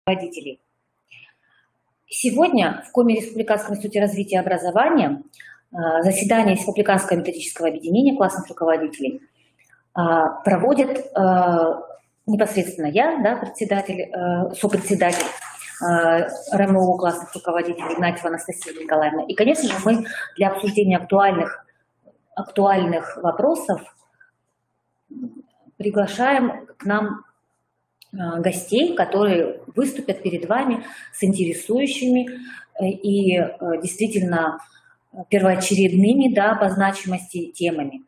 Руководителей. Сегодня в Коми Республиканском институте развития образования заседание Республиканского методического объединения классных руководителей проводит непосредственно я, председатель, сопредседатель РМО классных руководителей Игнатьева Анастасия Николаевна. И, конечно же, мы для обсуждения актуальных вопросов приглашаем к нам гостей, которые выступят перед вами с интересующими и действительно первоочередными по значимости темами.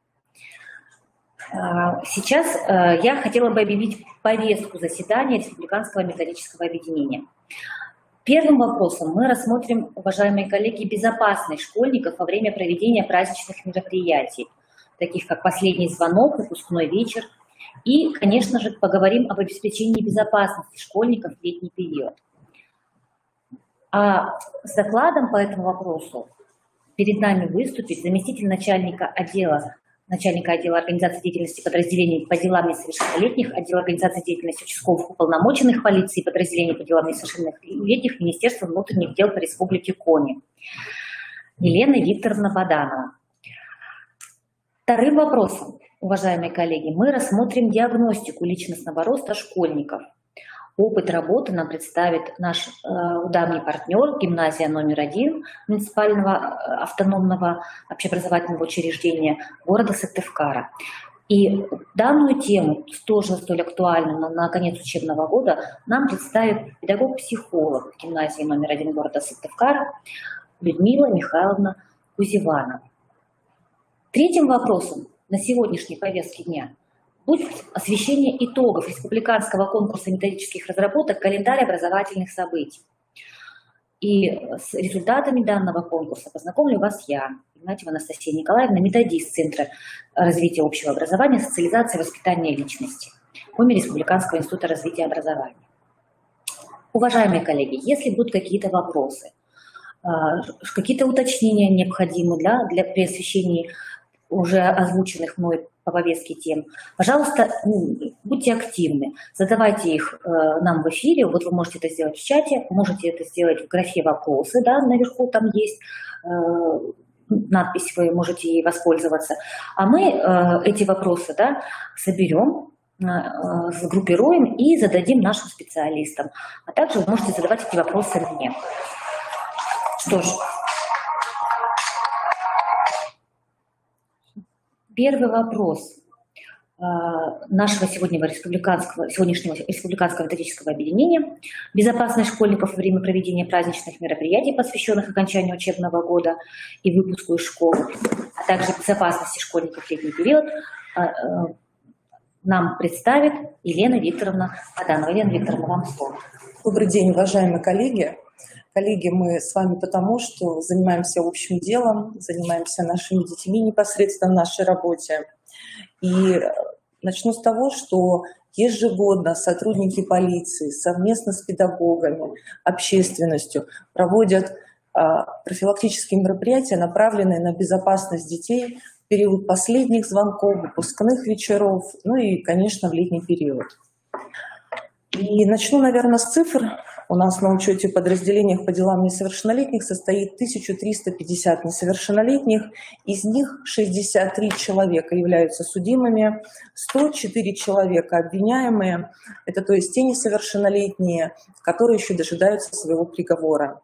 Сейчас я хотела бы объявить повестку заседания Республиканского методического объединения. Первым вопросом мы рассмотрим, уважаемые коллеги, безопасность школьников во время проведения праздничных мероприятий, таких как последний звонок, выпускной вечер. И, конечно же, поговорим об обеспечении безопасности школьников в летний период. А с докладом по этому вопросу перед нами выступит заместитель начальника отдела организации деятельности подразделений по делам несовершеннолетних, отдела организации деятельности участковых уполномоченных полиции, подразделений по делам несовершеннолетних Министерства внутренних дел по Республике Коми Елена Викторовна Баданова. Вторым вопросом, уважаемые коллеги, мы рассмотрим диагностику личностного роста школьников. Опыт работы нам представит наш давний партнер, гимназия номер 1 муниципального автономного общеобразовательного учреждения города Сыктывкара. И данную тему, тоже столь актуальную на конец учебного года, нам представит педагог-психолог гимназии номер 1 города Сыктывкара Людмила Михайловна Кузевана. Третьим вопросом на сегодняшней повестке дня будет освещение итогов республиканского конкурса методических разработок «Календарь образовательных событий». И с результатами данного конкурса познакомлю вас я, Игнатьева Анастасия Николаевна, методист Центра развития общего образования, социализации и воспитания личности Коми Республиканского института развития образования. Уважаемые коллеги, если будут какие-то вопросы, какие-то уточнения необходимы при освещении уже озвученных мной по повестке тем, пожалуйста, будьте активны, задавайте их нам в эфире. Вот вы можете это сделать в чате, можете это сделать в графе «Вопросы», наверху там есть надпись, вы можете ей воспользоваться. А мы эти вопросы соберем, сгруппируем и зададим нашим специалистам. А также вы можете задавать эти вопросы мне. Что ж, первый вопрос нашего сегодняшнего республиканского методического объединения «Безопасность школьников во время проведения праздничных мероприятий, посвященных окончанию учебного года и выпуску из школ, а также безопасности школьников в летний период» нам представит Елена Викторовна Баданова. Елена Викторовна, вам слово. Добрый день, уважаемые коллеги. Коллеги, мы с вами потому, что занимаемся общим делом, занимаемся нашими детьми непосредственно в нашей работе. И начну с того, что ежегодно сотрудники полиции совместно с педагогами, общественностью проводят профилактические мероприятия, направленные на безопасность детей в период последних звонков, выпускных вечеров, и, конечно, в летний период. И начну, наверное, с цифр. У нас на учете в подразделениях по делам несовершеннолетних состоит 1350 несовершеннолетних, из них 63 человека являются судимыми, 104 человека обвиняемые, это то есть те несовершеннолетние, которые еще дожидаются своего приговора.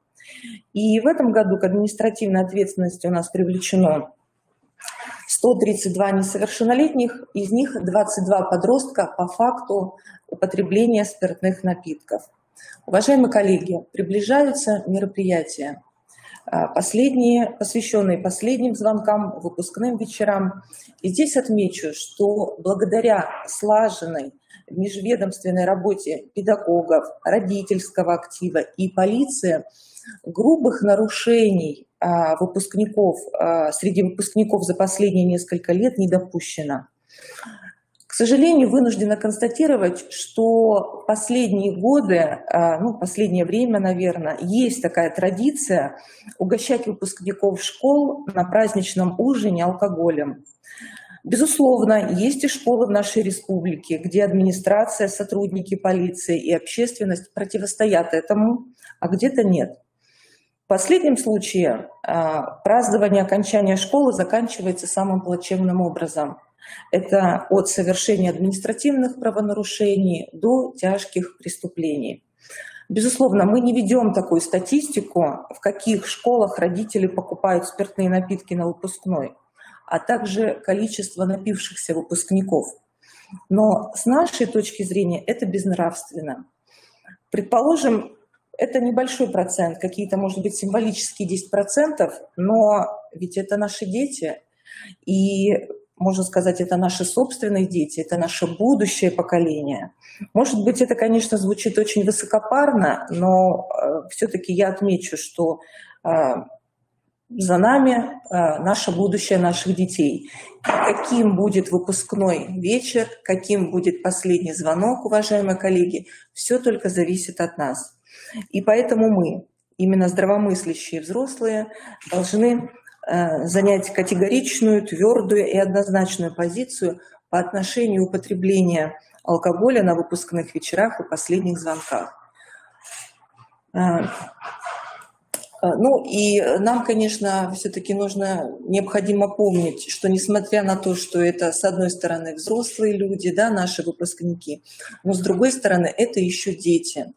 И в этом году к административной ответственности у нас привлечено 132 несовершеннолетних, из них 22 подростка по факту употребления спиртных напитков. Уважаемые коллеги, приближаются мероприятия, посвященные последним звонкам, выпускным вечерам. И здесь отмечу, что благодаря слаженной межведомственной работе педагогов, родительского актива и полиции грубых нарушений среди выпускников за последние несколько лет не допущено. К сожалению, вынуждена констатировать, что в последние годы, последнее время, наверное, есть такая традиция угощать выпускников школ на праздничном ужине алкоголем. Безусловно, есть и школы в нашей республике, где администрация, сотрудники полиции и общественность противостоят этому, а где-то нет. В последнем случае празднование окончания школы заканчивается самым плачевным образом. Это от совершения административных правонарушений до тяжких преступлений. Безусловно, мы не ведем такую статистику, в каких школах родители покупают спиртные напитки на выпускной, а также количество напившихся выпускников. Но с нашей точки зрения это безнравственно. Предположим, это небольшой процент, какие-то, может быть, символические 10%, но ведь это наши дети, и, можно сказать, это наши собственные дети, это наше будущее поколение. Может быть, это, конечно, звучит очень высокопарно, но все-таки я отмечу, что за нами наше будущее наших детей. Каким будет выпускной вечер, каким будет последний звонок, уважаемые коллеги, все только зависит от нас. И поэтому мы, именно здравомыслящие взрослые, должны занять категоричную, твердую и однозначную позицию по отношению употребления алкоголя на выпускных вечерах и последних звонках. Ну и нам, конечно, все-таки необходимо помнить, что несмотря на то, что это, с одной стороны, взрослые люди, да, наши выпускники, но с другой стороны, это еще дети,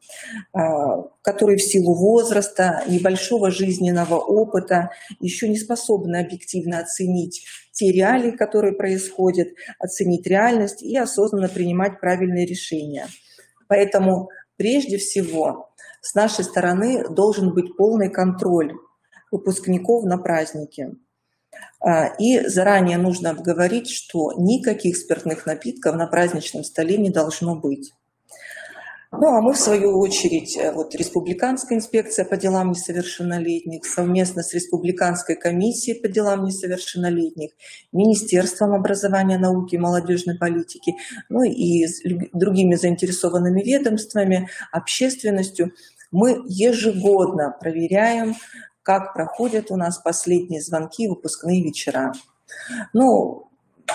которые в силу возраста, небольшого жизненного опыта еще не способны объективно оценить те реалии, которые происходят, оценить реальность и осознанно принимать правильные решения. Поэтому прежде всего с нашей стороны должен быть полный контроль выпускников на празднике. И заранее нужно обговорить, что никаких спиртных напитков на праздничном столе не должно быть. Ну а мы, в свою очередь, Республиканская инспекция по делам несовершеннолетних, совместно с Республиканской комиссией по делам несовершеннолетних, Министерством образования, науки и молодежной политики, ну и с другими заинтересованными ведомствами, общественностью, мы ежегодно проверяем, как проходят у нас последние звонки и выпускные вечера. Ну,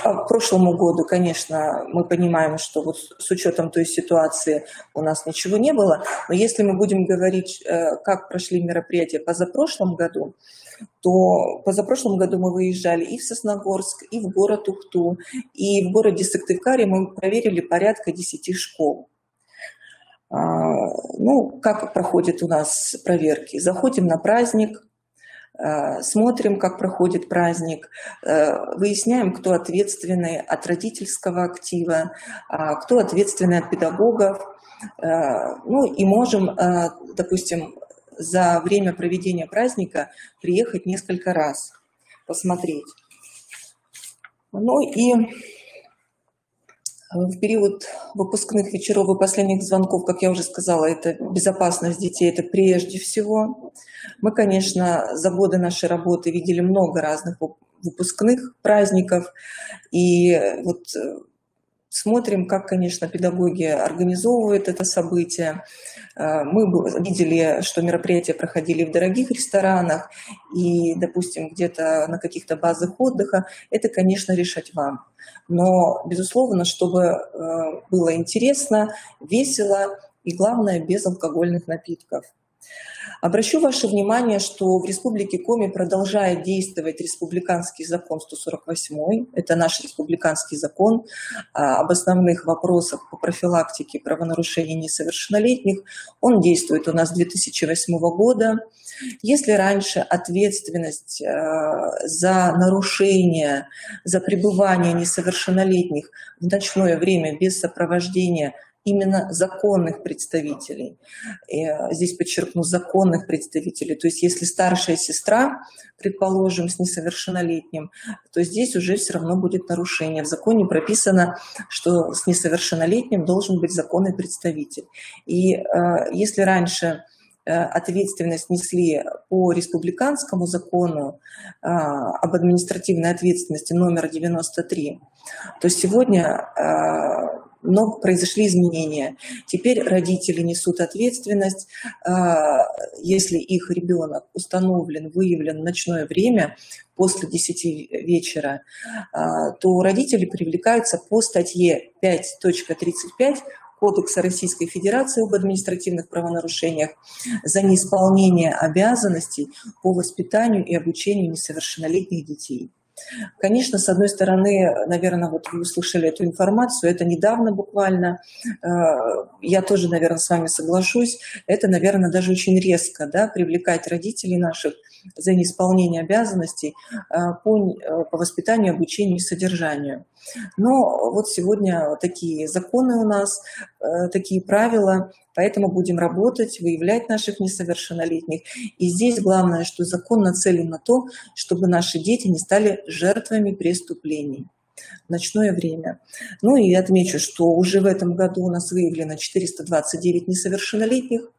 по прошлому году, конечно, мы понимаем, что с учетом той ситуации у нас ничего не было, но если мы будем говорить, как прошли мероприятия позапрошлом году, то позапрошлом году мы выезжали и в Сосногорск, и в город Ухту, и в городе Сыктывкаре мы проверили порядка 10 школ. Ну, как проходят у нас проверки? Заходим на праздник, смотрим, как проходит праздник, выясняем, кто ответственный от родительского актива, кто ответственный от педагогов. Ну и можем, допустим, за время проведения праздника приехать несколько раз, посмотреть. Ну и в период выпускных вечеров и последних звонков, как я уже сказала, это безопасность детей, это прежде всего. Мы, конечно, за годы нашей работы видели много разных выпускных праздников, и смотрим, как, конечно, педагоги организовывают это событие. Мы видели, что мероприятия проходили в дорогих ресторанах и, допустим, где-то на каких-то базах отдыха. Это, конечно, решать вам. Но, безусловно, чтобы было интересно, весело и, главное, без алкогольных напитков. Обращу ваше внимание, что в Республике Коми продолжает действовать республиканский закон 148. Это наш республиканский закон об основных вопросах по профилактике правонарушений несовершеннолетних. Он действует у нас с 2008 года. Если раньше ответственность за нарушение, за пребывание несовершеннолетних в ночное время без сопровождения именно законных представителей. Здесь подчеркну, законных представителей. То есть если старшая сестра, предположим, с несовершеннолетним, то здесь уже все равно будет нарушение. В законе прописано, что с несовершеннолетним должен быть законный представитель. И если раньше ответственность несли по республиканскому закону об административной ответственности номер 93, то сегодня но произошли изменения. Теперь родители несут ответственность. Если их ребенок установлен, выявлен в ночное время после 10 вечера, то родители привлекаются по статье 5.35 Кодекса Российской Федерации об административных правонарушениях за неисполнение обязанностей по воспитанию и обучению несовершеннолетних детей. Конечно, с одной стороны, наверное, вот вы услышали эту информацию, это недавно буквально, я тоже, наверное, с вами соглашусь, это, наверное, даже очень резко, да, привлекать родителей наших за неисполнение обязанностей по воспитанию, обучению и содержанию. Но вот сегодня такие законы у нас, такие правила, поэтому будем работать, выявлять наших несовершеннолетних. И здесь главное, что закон нацелен на то, чтобы наши дети не стали жертвами преступлений в ночное время. Ну и отмечу, что уже в этом году у нас выявлено 429 несовершеннолетних,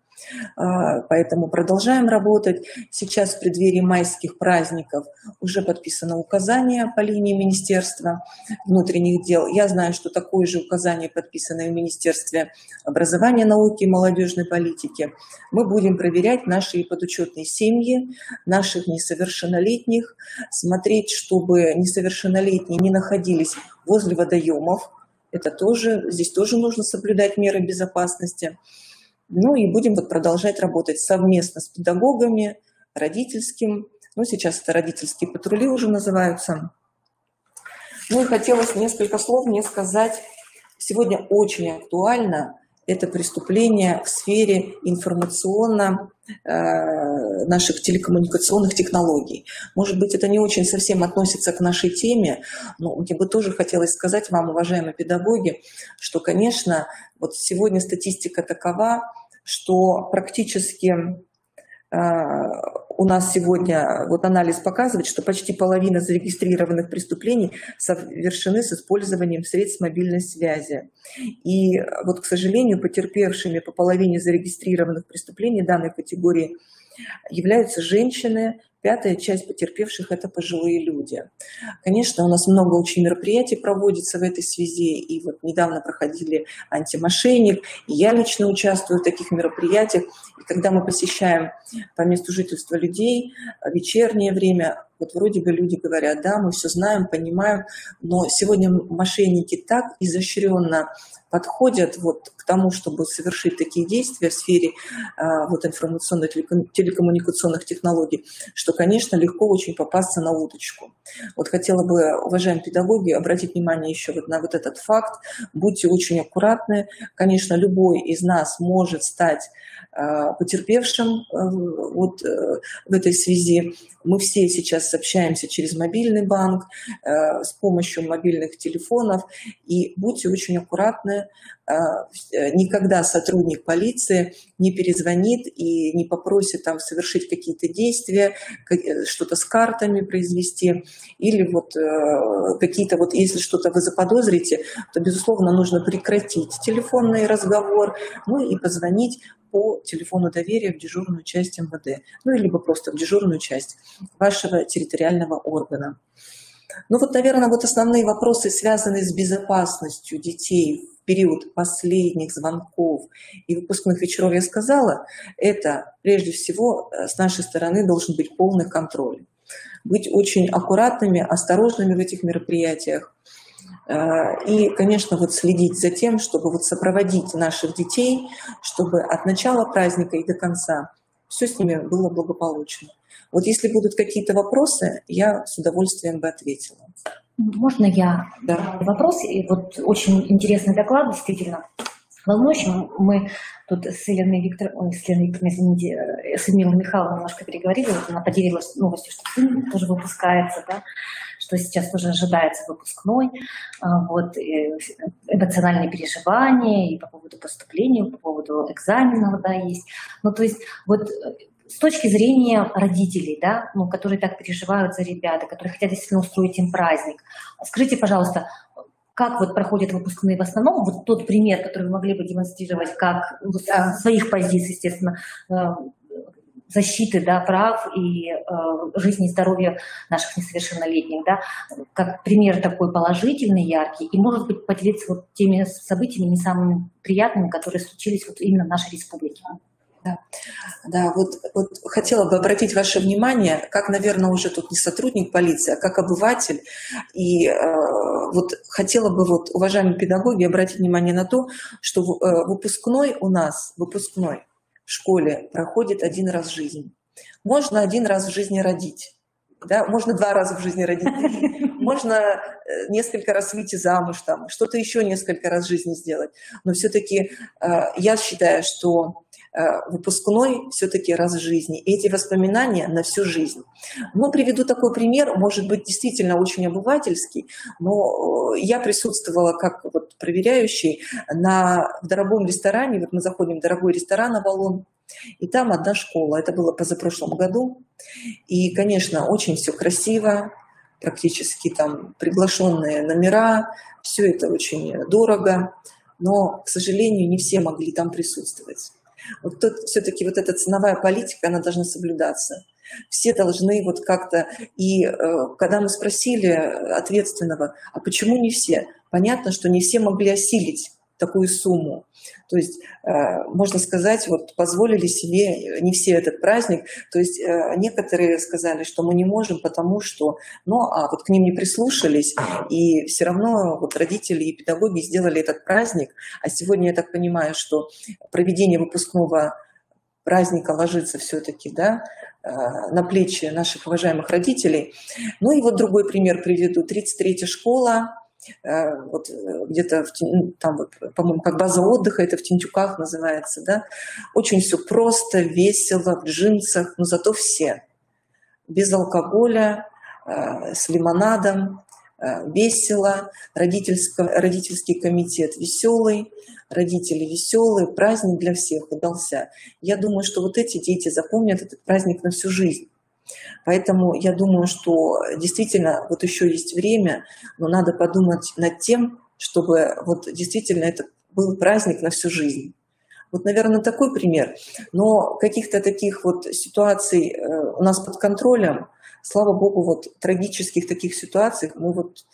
поэтому продолжаем работать. Сейчас в преддверии майских праздников уже подписано указание по линии Министерства внутренних дел. Я знаю, что такое же указание подписано и в Министерстве образования, науки и молодежной политики. Мы будем проверять наши подучетные семьи, наших несовершеннолетних, смотреть, чтобы несовершеннолетние не находились возле водоемов. Это тоже, здесь тоже нужно соблюдать меры безопасности. Ну и будем вот продолжать работать совместно с педагогами, родительским. Ну, сейчас это родительские патрули уже называются. Ну и хотелось несколько слов мне сказать. Сегодня очень актуально это преступление в сфере наших телекоммуникационных технологий. Может быть, это не очень совсем относится к нашей теме, но мне бы тоже хотелось сказать вам, уважаемые педагоги, что, конечно, вот сегодня статистика такова, что практически у нас сегодня вот анализ показывает, что почти половина зарегистрированных преступлений совершены с использованием средств мобильной связи. И вот, к сожалению, потерпевшими по половине зарегистрированных преступлений данной категории являются женщины. Пятая часть потерпевших – это пожилые люди. Конечно, у нас много очень мероприятий проводится в этой связи. И вот недавно проходили антимошенник. И я лично участвую в таких мероприятиях. И когда мы посещаем по месту жительства людей в вечернее время, вот вроде бы люди говорят, да, мы все знаем, понимаем, но сегодня мошенники так изощренно подходят вот к тому, чтобы совершить такие действия в сфере вот информационно-телекоммуникационных технологий, что, конечно, легко очень попасться на удочку. Вот хотела бы, уважаемые педагоги, обратить внимание еще вот на вот этот факт. Будьте очень аккуратны. Конечно, любой из нас может стать потерпевшим вот в этой связи. Мы все сейчас общаемся через мобильный банк, с помощью мобильных телефонов. И будьте очень аккуратны. Никогда сотрудник полиции не перезвонит и не попросит там совершить какие-то действия, что-то с картами произвести. Или вот какие-то, вот если что-то вы заподозрите, то, безусловно, нужно прекратить телефонный разговор, ну и позвонить по телефону доверия в дежурную часть МВД, ну, либо просто в дежурную часть вашего территориального органа. Ну вот, наверное, вот основные вопросы, связанные с безопасностью детей в период последних звонков и выпускных вечеров, я сказала, это прежде всего с нашей стороны должен быть полный контроль. Быть очень аккуратными, осторожными в этих мероприятиях. И, конечно, вот следить за тем, чтобы вот сопроводить наших детей, чтобы от начала праздника и до конца все с ними было благополучно. Вот если будут какие-то вопросы, я с удовольствием бы ответила. Можно я? Да. Вопрос? И вот очень интересный доклад, действительно волнующий. Мы тут с Еленой Викторовной, с Людмилой Михайловной немножко переговорили. Вот она поделилась новостью, что сын тоже выпускается, да, что сейчас тоже ожидается выпускной. Вот, эмоциональные переживания и по поводу поступления, по поводу экзаменов, да, есть. Ну, то есть вот с точки зрения родителей, да, ну, которые так переживают за ребят, которые хотят действительно устроить им праздник, скажите, пожалуйста, как вот проходят выпускные в основном? Вот тот пример, который вы могли бы демонстрировать, как своих позиций, естественно, защиты, да, прав и жизни и здоровья наших несовершеннолетних, да, как пример такой положительный, яркий, и, может быть, поделиться вот теми событиями не самыми приятными, которые случились вот именно в нашей республике. Да, да, вот хотела бы обратить ваше внимание, как, наверное, уже тут не сотрудник полиции, а как обыватель, и вот хотела бы, вот, уважаемые педагоги, обратить внимание на то, что выпускной у нас, выпускной в школе проходит один раз в жизни. Можно один раз в жизни родить, да? Можно 2 раза в жизни родить, можно несколько раз выйти замуж, там, что-то еще несколько раз в жизни сделать. Но все-таки я считаю, что выпускной все-таки раз в жизни. И эти воспоминания на всю жизнь. Ну, приведу такой пример, может быть, действительно очень обывательский, но я присутствовала как вот проверяющий в дорогом ресторане. Вот мы заходим в дорогой ресторан «Авалон», и там одна школа. Это было позапрошлом году. И, конечно, очень все красиво, практически там приглашенные номера, все это очень дорого, но, к сожалению, не все могли там присутствовать. Вот тут все-таки вот эта ценовая политика, она должна соблюдаться. Все должны вот как-то... И когда мы спросили ответственного, а почему не все? Понятно, что не все могли осилить такую сумму. То есть, можно сказать, вот позволили себе не все этот праздник. То есть некоторые сказали, что мы не можем, потому что... Ну, а вот к ним не прислушались, и все равно вот родители и педагоги сделали этот праздник. А сегодня, я так понимаю, что проведение выпускного праздника ложится все-таки, да, на плечи наших уважаемых родителей. Ну и вот другой пример приведу. 33-я школа. Вот где-то там, по-моему, как база отдыха, это в Тентюках называется, да, очень все просто, весело, в джинсах, но зато все, без алкоголя, с лимонадом, весело, родительский комитет веселый, родители веселые, праздник для всех удался. Я думаю, что вот эти дети запомнят этот праздник на всю жизнь. Поэтому я думаю, что действительно вот еще есть время, но надо подумать над тем, чтобы вот действительно это был праздник на всю жизнь. Вот, наверное, такой пример. Но каких-то таких вот ситуаций у нас под контролем, слава богу, вот трагических таких ситуациях мы вот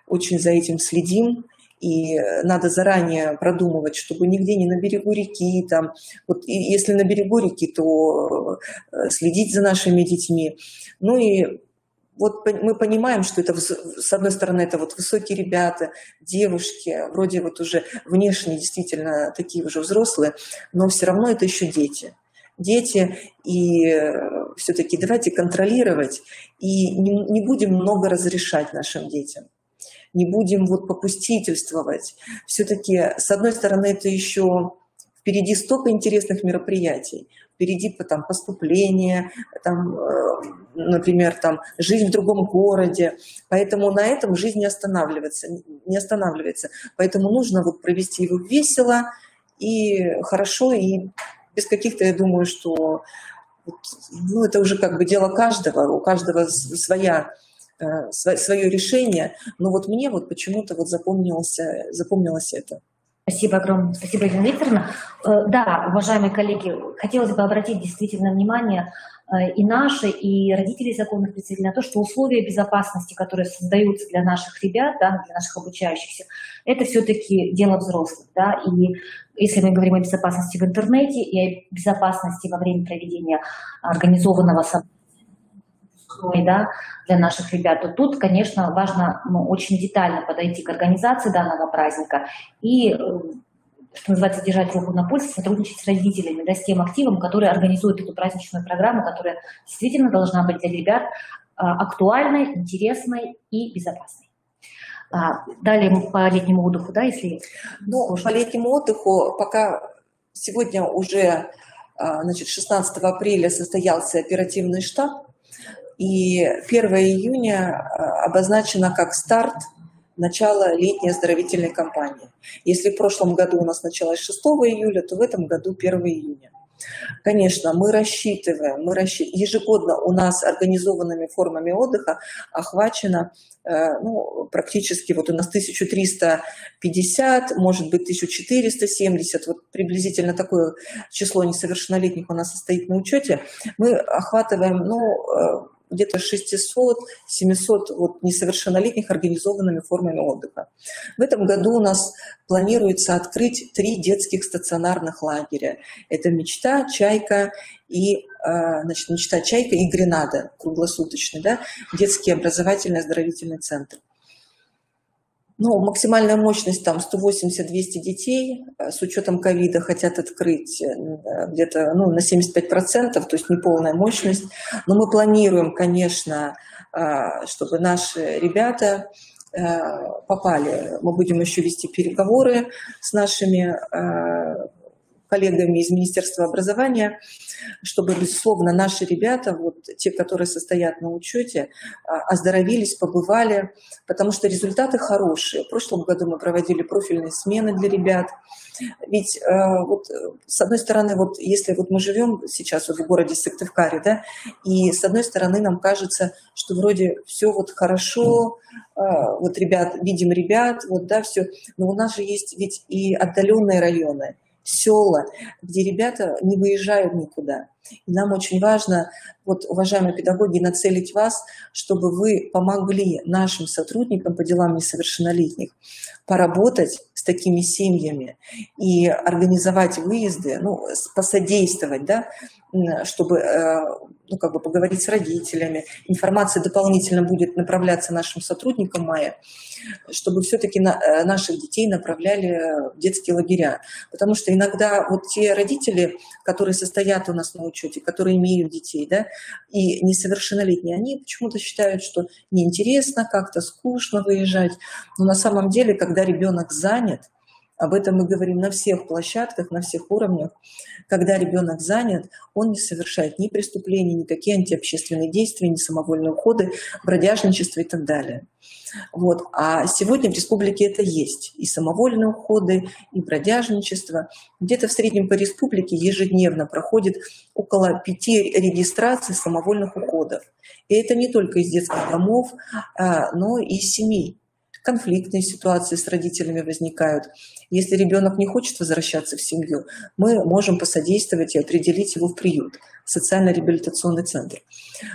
очень за этим следим. И надо заранее продумывать, чтобы нигде не на берегу реки, там, вот, и если на берегу реки, то следить за нашими детьми. Ну и вот мы понимаем, что это, с одной стороны, это вот высокие ребята, девушки, вроде вот уже внешне действительно такие уже взрослые, но все равно это еще дети. Дети, и все-таки давайте контролировать, и не будем много разрешать нашим детям. Не будем вот попустительствовать. Все-таки, с одной стороны, это еще впереди столько интересных мероприятий. Впереди там, поступление, там, например, там, жизнь в другом городе. Поэтому на этом жизнь не останавливается. Поэтому нужно вот провести его весело и хорошо, и без каких-то, я думаю, что ну, это уже как бы дело каждого, у каждого свое решение, но вот мне вот почему-то вот запомнилось это. Спасибо огромное. Спасибо, Елена Викторовна. Да, уважаемые коллеги, хотелось бы обратить действительно внимание и наши, и родителей законных представителей на то, что условия безопасности, которые создаются для наших ребят, да, для наших обучающихся, это все-таки дело взрослых. Да, и если мы говорим о безопасности в интернете и о безопасности во время проведения организованного события, да, для наших ребят, то тут, конечно, важно очень детально подойти к организации данного праздника и, что называется, держать руку на пульсе, сотрудничать с родителями, да, с тем активом, который организует эту праздничную программу, которая действительно должна быть для ребят актуальной, интересной и безопасной. Далее по летнему отдыху, да, если... Ну, по летнему отдыху пока сегодня уже, значит, 16 апреля состоялся оперативный штаб, и 1 июня обозначено как старт начала летней оздоровительной кампании. Если в прошлом году у нас началось 6 июля, то в этом году 1 июня. Конечно, мы рассчитываем, ежегодно у нас организованными формами отдыха охвачено ну, практически вот у нас 1350, может быть 1470, вот приблизительно такое число несовершеннолетних у нас состоит на учете. Мы охватываем, ну, где-то 600-700 вот несовершеннолетних организованными формами отдыха. В этом году у нас планируется открыть 3 детских стационарных лагеря. Это «Мечта», «Чайка» и, значит, «Мечта», «Чайка» и «Гренада», круглосуточный, да, детский образовательный оздоровительный центр. Ну, максимальная мощность там 180-200 детей, с учетом ковида хотят открыть где-то ну, на 75%, то есть неполная мощность. Но мы планируем, конечно, чтобы наши ребята попали. Мы будем еще вести переговоры с нашими коллегами из Министерства образования, чтобы, безусловно, наши ребята, вот те, которые состоят на учете, оздоровились, побывали, потому что результаты хорошие. В прошлом году мы проводили профильные смены для ребят. Ведь вот, с одной стороны, вот, если вот мы живем сейчас вот в городе Сыктывкаре, да, и с одной стороны нам кажется, что вроде все вот хорошо, вот ребят, видим ребят, вот, да, все, но у нас же есть ведь и отдаленные районы, села, где ребята не выезжают никуда. И нам очень важно, вот, уважаемые педагоги, нацелить вас, чтобы вы помогли нашим сотрудникам по делам несовершеннолетних поработать с такими семьями и организовать выезды, ну, посодействовать, да, чтобы ну, как бы поговорить с родителями. Информация дополнительно будет направляться нашим сотрудникам МАЯ, чтобы все-таки наших детей направляли в детские лагеря. Потому что иногда вот те родители, которые состоят у нас на учете, которые имеют детей, да, и несовершеннолетние, они почему-то считают, что неинтересно, как-то скучно выезжать. Но на самом деле, когда ребенок занят, об этом мы говорим на всех площадках, на всех уровнях. Когда ребенок занят, он не совершает ни преступлений, никакие антиобщественные действия, ни самовольные уходы, бродяжничество и так далее. Вот. А сегодня в республике это есть. И самовольные уходы, и бродяжничество. Где-то в среднем по республике ежедневно проходит около 5 регистраций самовольных уходов. И это не только из детских домов, но и из семей. Конфликтные ситуации с родителями возникают. Если ребенок не хочет возвращаться в семью, мы можем посодействовать и определить его в приют, в социально-реабилитационный центр.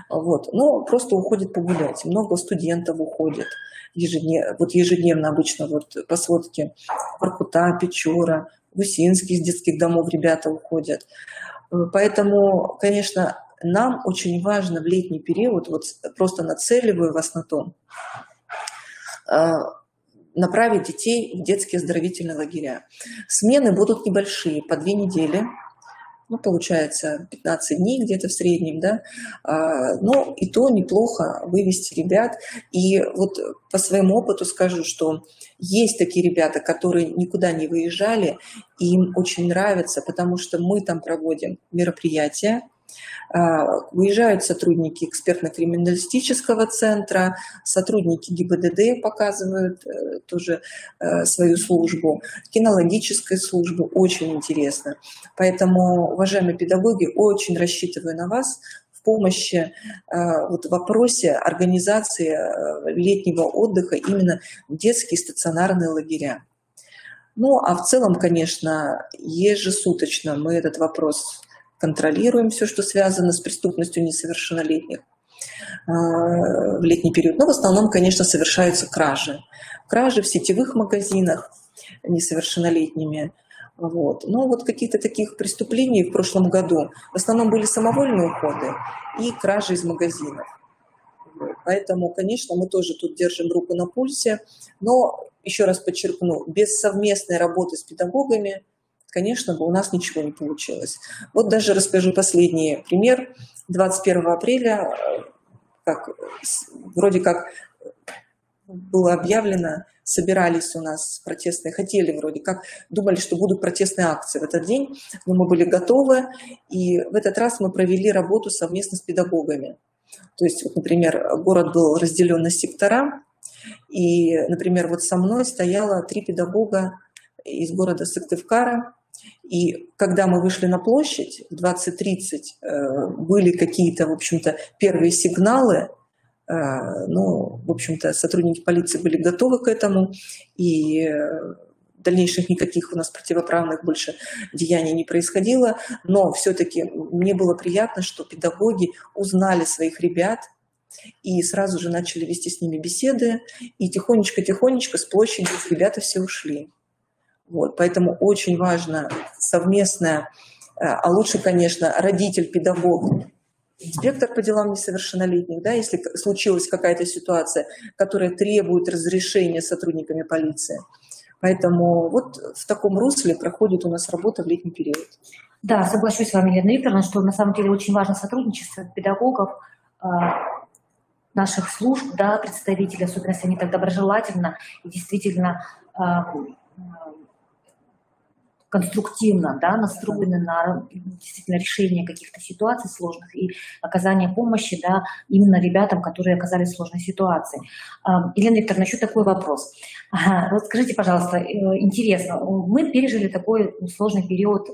Вот. Но просто уходит погулять. Много студентов уходит ежедневно обычно вот по сводке Воркута, Печора, Гусинский из детских домов ребята уходят. Поэтому, конечно, нам очень важно в летний период, вот просто нацеливаю вас на то, направить детей в детские оздоровительные лагеря. Смены будут небольшие, по 2 недели. Ну, получается, 15 дней где-то в среднем, да. Но и то неплохо вывести ребят. И вот по своему опыту скажу, что есть такие ребята, которые никуда не выезжали, и им очень нравится, потому что мы там проводим мероприятия. Выезжают сотрудники экспертно-криминалистического центра, сотрудники ГИБДД показывают тоже свою службу, кинологической службы, очень интересно. Поэтому, уважаемые педагоги, очень рассчитываю на вас в помощи вот в вопросе организации летнего отдыха именно в детские стационарные лагеря. Ну, а в целом, конечно, ежесуточно мы этот вопрос контролируем, все, что связано с преступностью несовершеннолетних в летний период. Но в основном, конечно, совершаются кражи. Кражи в сетевых магазинах несовершеннолетними. Вот. Но вот каких-то таких преступлений в прошлом году в основном были самовольные уходы и кражи из магазинов. Поэтому, конечно, мы тоже тут держим руку на пульсе. Но, еще раз подчеркну, без совместной работы с педагогами, конечно бы, у нас ничего не получилось. Вот даже расскажу последний пример. 21 апреля, вроде как было объявлено, собирались у нас протестные, хотели вроде как, думали, что будут протестные акции в этот день, но мы были готовы, и в этот раз мы провели работу совместно с педагогами. То есть, вот, например, город был разделен на сектора, и, например, вот со мной стояло 3 педагога из города Сыктывкара, И когда мы вышли на площадь в 20:30, были какие-то, в общем-то, первые сигналы. Ну, в общем-то, сотрудники полиции были готовы к этому, и дальнейших никаких у нас противоправных больше деяний не происходило. Но все-таки мне было приятно, что педагоги узнали своих ребят и сразу же начали вести с ними беседы, и тихонечко-тихонечко с площади ребята все ушли. Вот, поэтому очень важно совместное, а лучше, конечно, родитель, педагог, инспектор по делам несовершеннолетних, да, если случилась какая-то ситуация, которая требует разрешения сотрудниками полиции. Поэтому вот в таком русле проходит у нас работа в летний период. Да, соглашусь с вами, Елена Викторовна, что на самом деле очень важно сотрудничество педагогов, наших служб, да, представителей, особенно если они так доброжелательно и действительно конструктивно, да, настроены на действительно решение каких-то ситуаций сложных и оказание помощи, да, именно ребятам, которые оказались в сложной ситуации. Елена Викторовна, еще такой вопрос. Вот скажите, пожалуйста, интересно, мы пережили такой сложный период,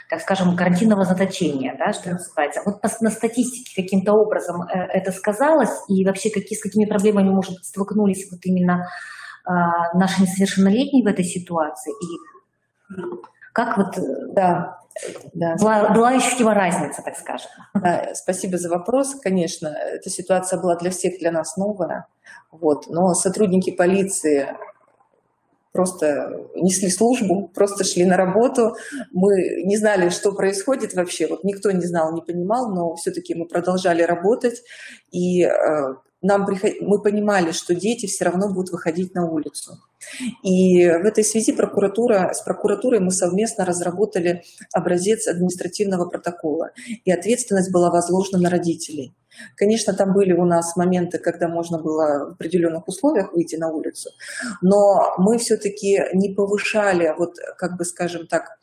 так скажем, карантинного заточения, да, что называется. Вот на статистике каким-то образом это сказалось, и вообще с какими проблемами, может быть, столкнулись вот именно наши несовершеннолетние в этой ситуации, и как вот была ощутима разница, так скажем? Да, спасибо за вопрос. Конечно, эта ситуация была для всех, для нас новая. Вот. Но сотрудники полиции просто несли службу, просто шли на работу. Мы не знали, что происходит вообще. Вот никто не знал, не понимал, но все-таки мы продолжали работать. И мы понимали, что дети все равно будут выходить на улицу. И в этой связи с прокуратурой мы совместно разработали образец административного протокола. И ответственность была возложена на родителей. Конечно, там были у нас моменты, когда можно было в определенных условиях выйти на улицу, но мы все-таки не повышали, вот как бы скажем так,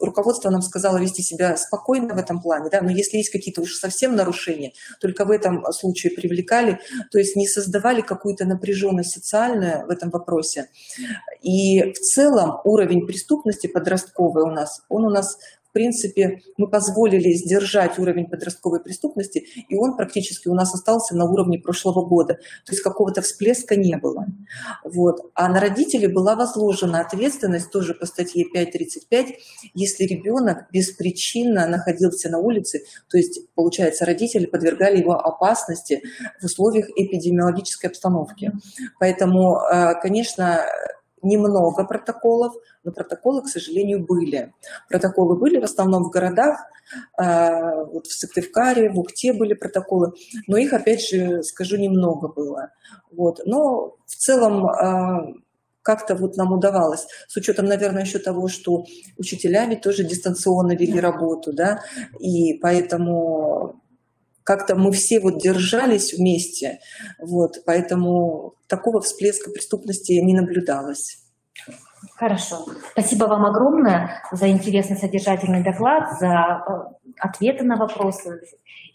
руководство нам сказало вести себя спокойно в этом плане, да, но если есть какие-то уж совсем нарушения, только в этом случае привлекали, то есть не создавали какую-то напряженность социальную в этом вопросе. И в целом уровень преступности подростковой он у нас, в принципе, мы позволили сдержать уровень подростковой преступности, и он практически у нас остался на уровне прошлого года. То есть какого-то всплеска не было. Вот. А на родителей была возложена ответственность тоже по статье 5.35, если ребенок беспричинно находился на улице, то есть, получается, родители подвергали его опасности в условиях эпидемиологической обстановки. Поэтому, конечно, немного протоколов, но протоколы, к сожалению, были. Протоколы были в основном в городах, вот в Сыктывкаре, в Ухте были протоколы, но их, опять же, скажу, немного было. Вот. Но в целом как-то вот нам удавалось, с учетом, наверное, еще того, что учителями тоже дистанционно вели работу, да, и поэтому как-то мы все вот держались вместе, вот, поэтому такого всплеска преступности не наблюдалось. Хорошо. Спасибо вам огромное за интересный содержательный доклад, за ответы на вопросы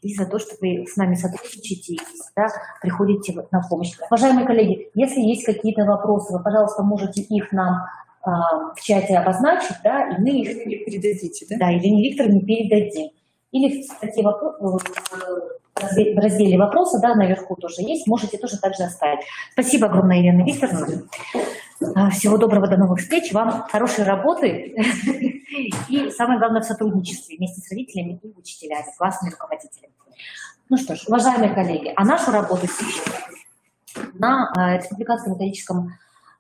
и за то, что вы с нами сотрудничаете и всегда приходите на помощь. Уважаемые коллеги, если есть какие-то вопросы, вы, пожалуйста, можете их нам в чате обозначить, да, и мы их передадите, да? Да, Елене Викторовне передадим. Или в статье в разделе «Вопросы», да, наверху тоже есть, можете тоже также оставить. Спасибо огромное, Елена Викторовна. Всего доброго, до новых встреч, вам хорошей работы и, самое главное, в сотрудничестве вместе с родителями и учителями, классными руководителями. Ну что ж, уважаемые коллеги, а нашу работу на Республиканском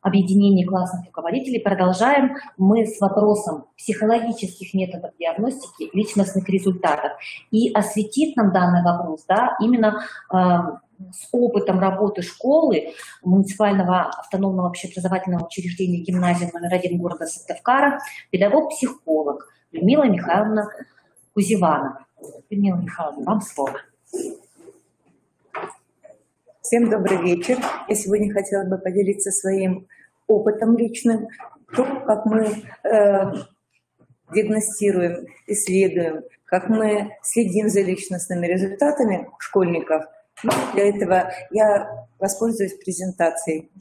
объединении классных руководителей продолжаем мы с вопросом психологических методов диагностики личностных результатов. И осветит нам данный вопрос, да, именно с опытом работы школы муниципального автономного общеобразовательного учреждения гимназии номер 1 города Сыктывкара педагог-психолог Людмила Михайловна Кузевана. Людмила Михайловна, вам слово. Всем добрый вечер. Я сегодня хотела бы поделиться своим опытом личным, то, как мы диагностируем, исследуем, как мы следим за личностными результатами школьников Ну, для этого я воспользуюсь презентацией.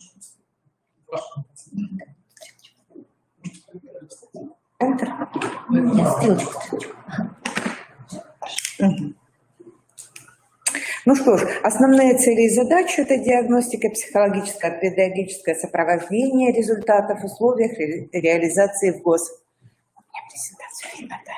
Enter. Нет, стрелочку. Ну что ж, основные цели и задачи – это диагностика, психологическое, педагогическое сопровождение результатов в условиях реализации в ГОС. У меня презентацию видно, да?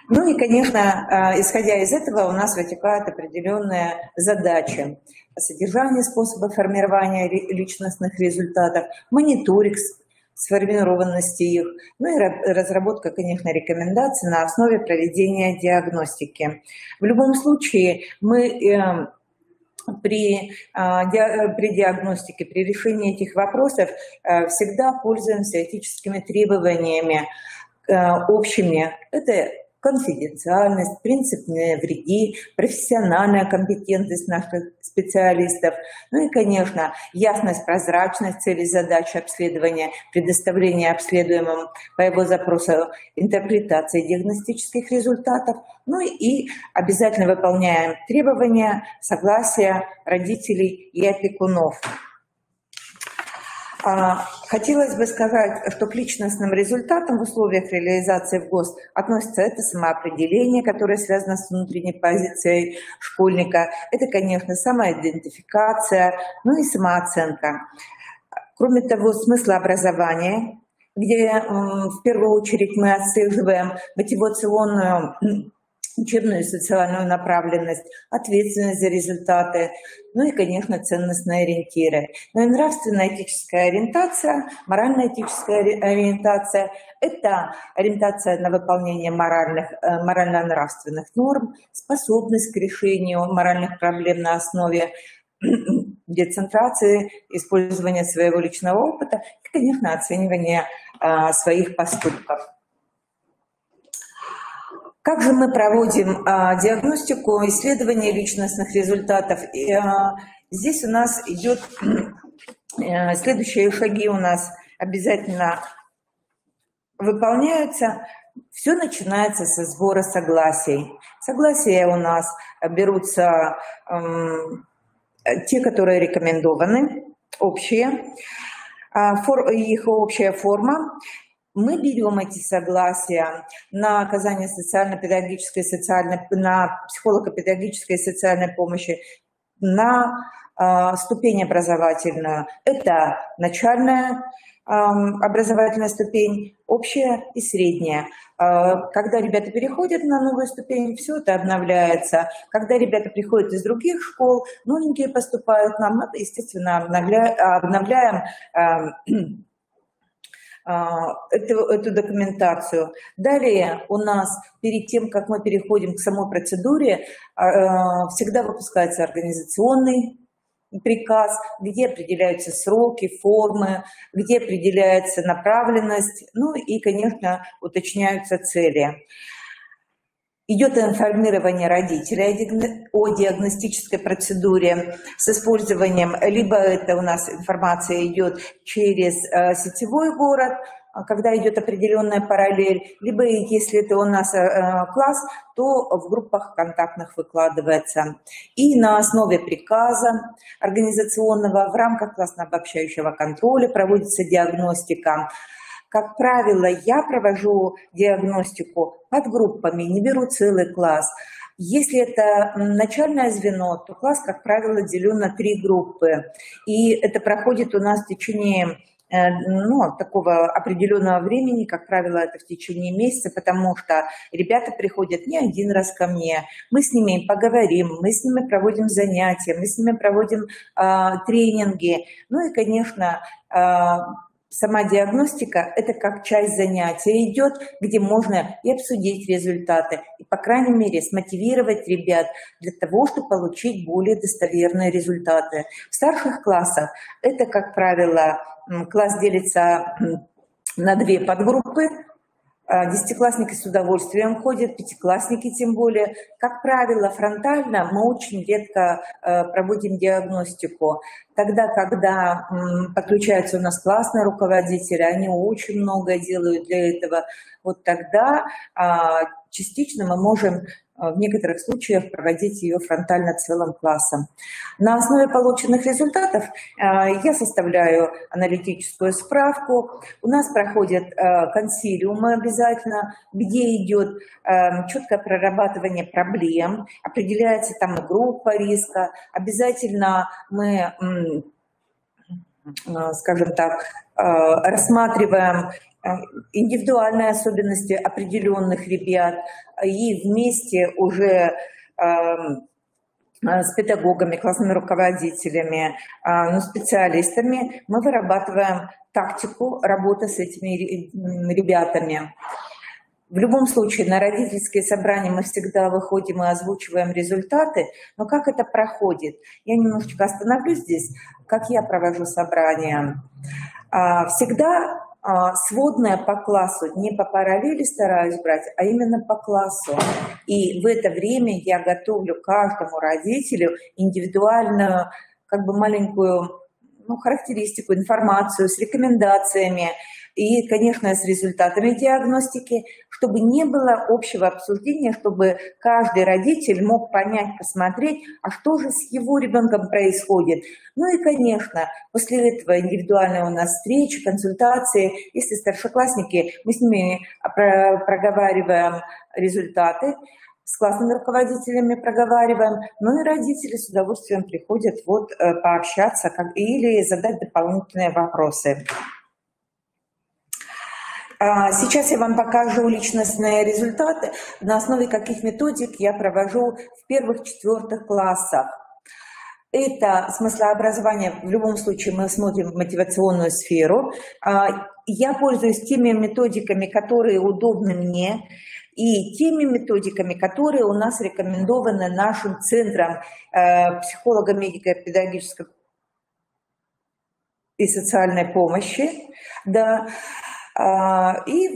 Ну и, конечно, исходя из этого, у нас вытекают определенные задачи. Содержание способа формирования личностных результатов, мониторинг сформированности их, ну и разработка, конечно, рекомендаций на основе проведения диагностики. В любом случае, мы при диагностике, при решении этих вопросов всегда пользуемся этическими требованиями общими. Это конфиденциальность, принцип не вреди, профессиональная компетентность наших специалистов, ну и, конечно, ясность, прозрачность целей, задачи обследования, предоставление обследуемым по его запросу интерпретации диагностических результатов, ну и обязательно выполняем требования согласия родителей и опекунов. Хотелось бы сказать, что к личностным результатам в условиях реализации в ГОС относится это самоопределение, которое связано с внутренней позицией школьника. Это, конечно, самоидентификация, ну и самооценка. Кроме того, смысл образования, где в первую очередь мы отслеживаем мотивационную, учебную и социальную направленность, ответственность за результаты, ну и, конечно, ценностные ориентиры. Ну и нравственно-этическая ориентация, морально-этическая ориентация – это ориентация на выполнение морально-нравственных норм, способность к решению моральных проблем на основе децентрации, использования своего личного опыта и, конечно, оценивания своих поступков. Как же мы проводим диагностику, исследование личностных результатов? Здесь у нас идет следующие шаги у нас обязательно выполняются. Все начинается со сбора согласий. Согласия у нас берутся те, которые рекомендованы, общие, их общая форма. Мы берем эти согласия на оказание социально-педагогической, на психолого-педагогической и социальной помощи, на ступень образовательную. Это начальная образовательная ступень, общая и средняя. Когда ребята переходят на новую ступень, все это обновляется. Когда ребята приходят из других школ, новенькие поступают, нам надо, естественно, обновляем эту документацию. Далее у нас, перед тем, как мы переходим к самой процедуре, всегда выпускается организационный приказ, где определяются сроки, формы, где определяется направленность, ну и, конечно, уточняются цели. Идет информирование родителей о диагностической процедуре с использованием, либо это у нас информация идет через сетевой город, когда идет определенная параллель, либо если это у нас класс, то в группах контактных выкладывается. И на основе приказа организационного в рамках классно-обобщающего контроля проводится диагностика. Как правило, я провожу диагностику под группами, не беру целый класс. Если это начальное звено, то класс, как правило, делен на 3 группы. И это проходит у нас в течение такого определенного времени, как правило, это в течение месяца, потому что ребята приходят не один раз ко мне, мы с ними поговорим, мы с ними проводим занятия, мы с ними проводим тренинги, ну и, конечно, сама диагностика – это как часть занятия идет, где можно и обсудить результаты, и, по крайней мере, смотивировать ребят для того, чтобы получить более достоверные результаты. В старших классах это, как правило, класс делится на 2 подгруппы. Десятиклассники с удовольствием ходят, пятиклассники тем более. Как правило, фронтально мы очень редко проводим диагностику. Тогда, когда подключаются у нас классные руководители, они очень много делают для этого, вот тогда частично мы можем в некоторых случаях проводить ее фронтально целым классом. На основе полученных результатов я составляю аналитическую справку. У нас проходят консилиумы обязательно, где идет четкое прорабатывание проблем, определяется там и группа риска. Обязательно мы, скажем так, рассматриваем индивидуальные особенности определенных ребят и вместе уже с педагогами, классными руководителями, специалистами мы вырабатываем тактику работы с этими ребятами. В любом случае, на родительские собрания мы всегда выходим и озвучиваем результаты, но как это проходит? Я немножечко остановлюсь здесь, как я провожу собрания. Всегда сводная по классу, не по параллели стараюсь брать, а именно по классу. И в это время я готовлю каждому родителю индивидуальную, как бы маленькую характеристику, информацию с рекомендациями и, конечно, с результатами диагностики, чтобы не было общего обсуждения, чтобы каждый родитель мог понять, посмотреть, а что же с его ребенком происходит. Ну и, конечно, после этого индивидуальные у нас встречи, консультации. Если старшеклассники, мы с ними проговариваем результаты, с классными руководителями проговариваем, но и родители с удовольствием приходят пообщаться или задать дополнительные вопросы. Сейчас я вам покажу личностные результаты, на основе каких методик я провожу в первых-четвертых классах. Это смыслообразование, в любом случае мы смотрим в мотивационную сферу. Я пользуюсь теми методиками, которые удобны мне, и теми методиками, которые у нас рекомендованы нашим центром психолого-медико-педагогической и социальной помощи. Да. И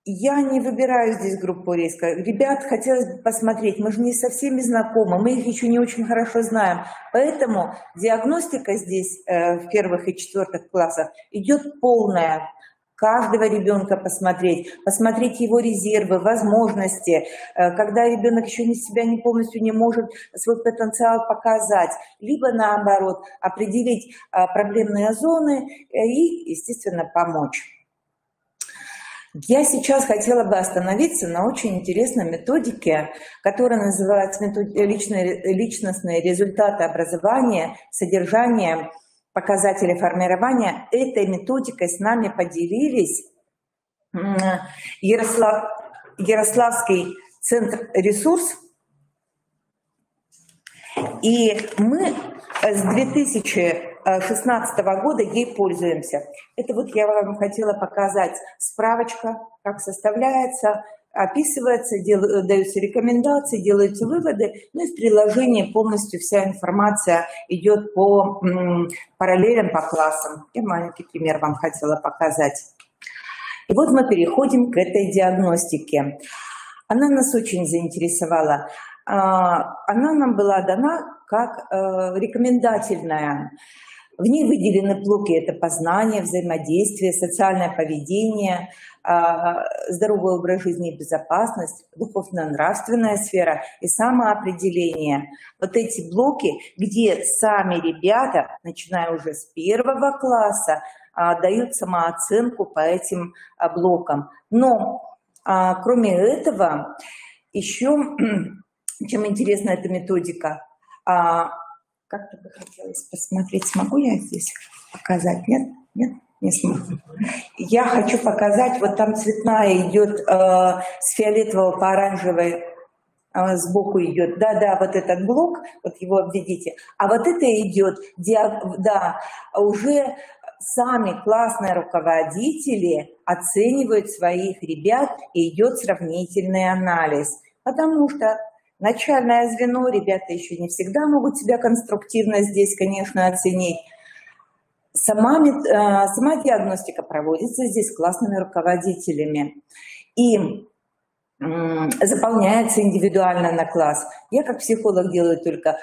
я не выбираю здесь группу риска. Ребят хотелось бы посмотреть, мы же не со всеми знакомы, мы их еще не очень хорошо знаем. Поэтому диагностика здесь в первых и четвертых классах идет полная. Каждого ребенка посмотреть его резервы, возможности, когда ребенок еще себя не полностью не может свой потенциал показать, либо наоборот определить проблемные зоны и, естественно, помочь. Я сейчас хотела бы остановиться на очень интересной методике, которая называется личностные результаты образования, содержания, показатели формирования. Этой методикой с нами поделились Ярославский центр «Ресурс». И мы с 2016 года ей пользуемся. Это я вам хотела показать справочка, как составляется, описывается, даются рекомендации, делаются выводы, ну и в приложении полностью вся информация идет по параллелям, по классам. Я маленький пример вам хотела показать. И вот мы переходим к этой диагностике. Она нас очень заинтересовала. Она нам была дана как рекомендательная. В ней выделены блоки: это познание, взаимодействие, социальное поведение, здоровый образ жизни и безопасность, духовно-нравственная сфера и самоопределение. Вот эти блоки, где сами ребята, начиная уже с 1 класса, дают самооценку по этим блокам. Но кроме этого, еще, чем интересна эта методика, как-то бы хотелось посмотреть, смогу я здесь показать? Нет? Нет? Не смогу. Я хочу показать, вот там цветная идет с фиолетового по оранжевой, сбоку идет. Да, вот этот блок, вот его обведите. А вот это идет, уже сами классные руководители оценивают своих ребят, и идет сравнительный анализ. Потому что начальное звено, ребята еще не всегда могут себя конструктивно здесь, конечно, оценить. Сама диагностика проводится здесь классными руководителями. И заполняется индивидуально на класс. Я как психолог делаю только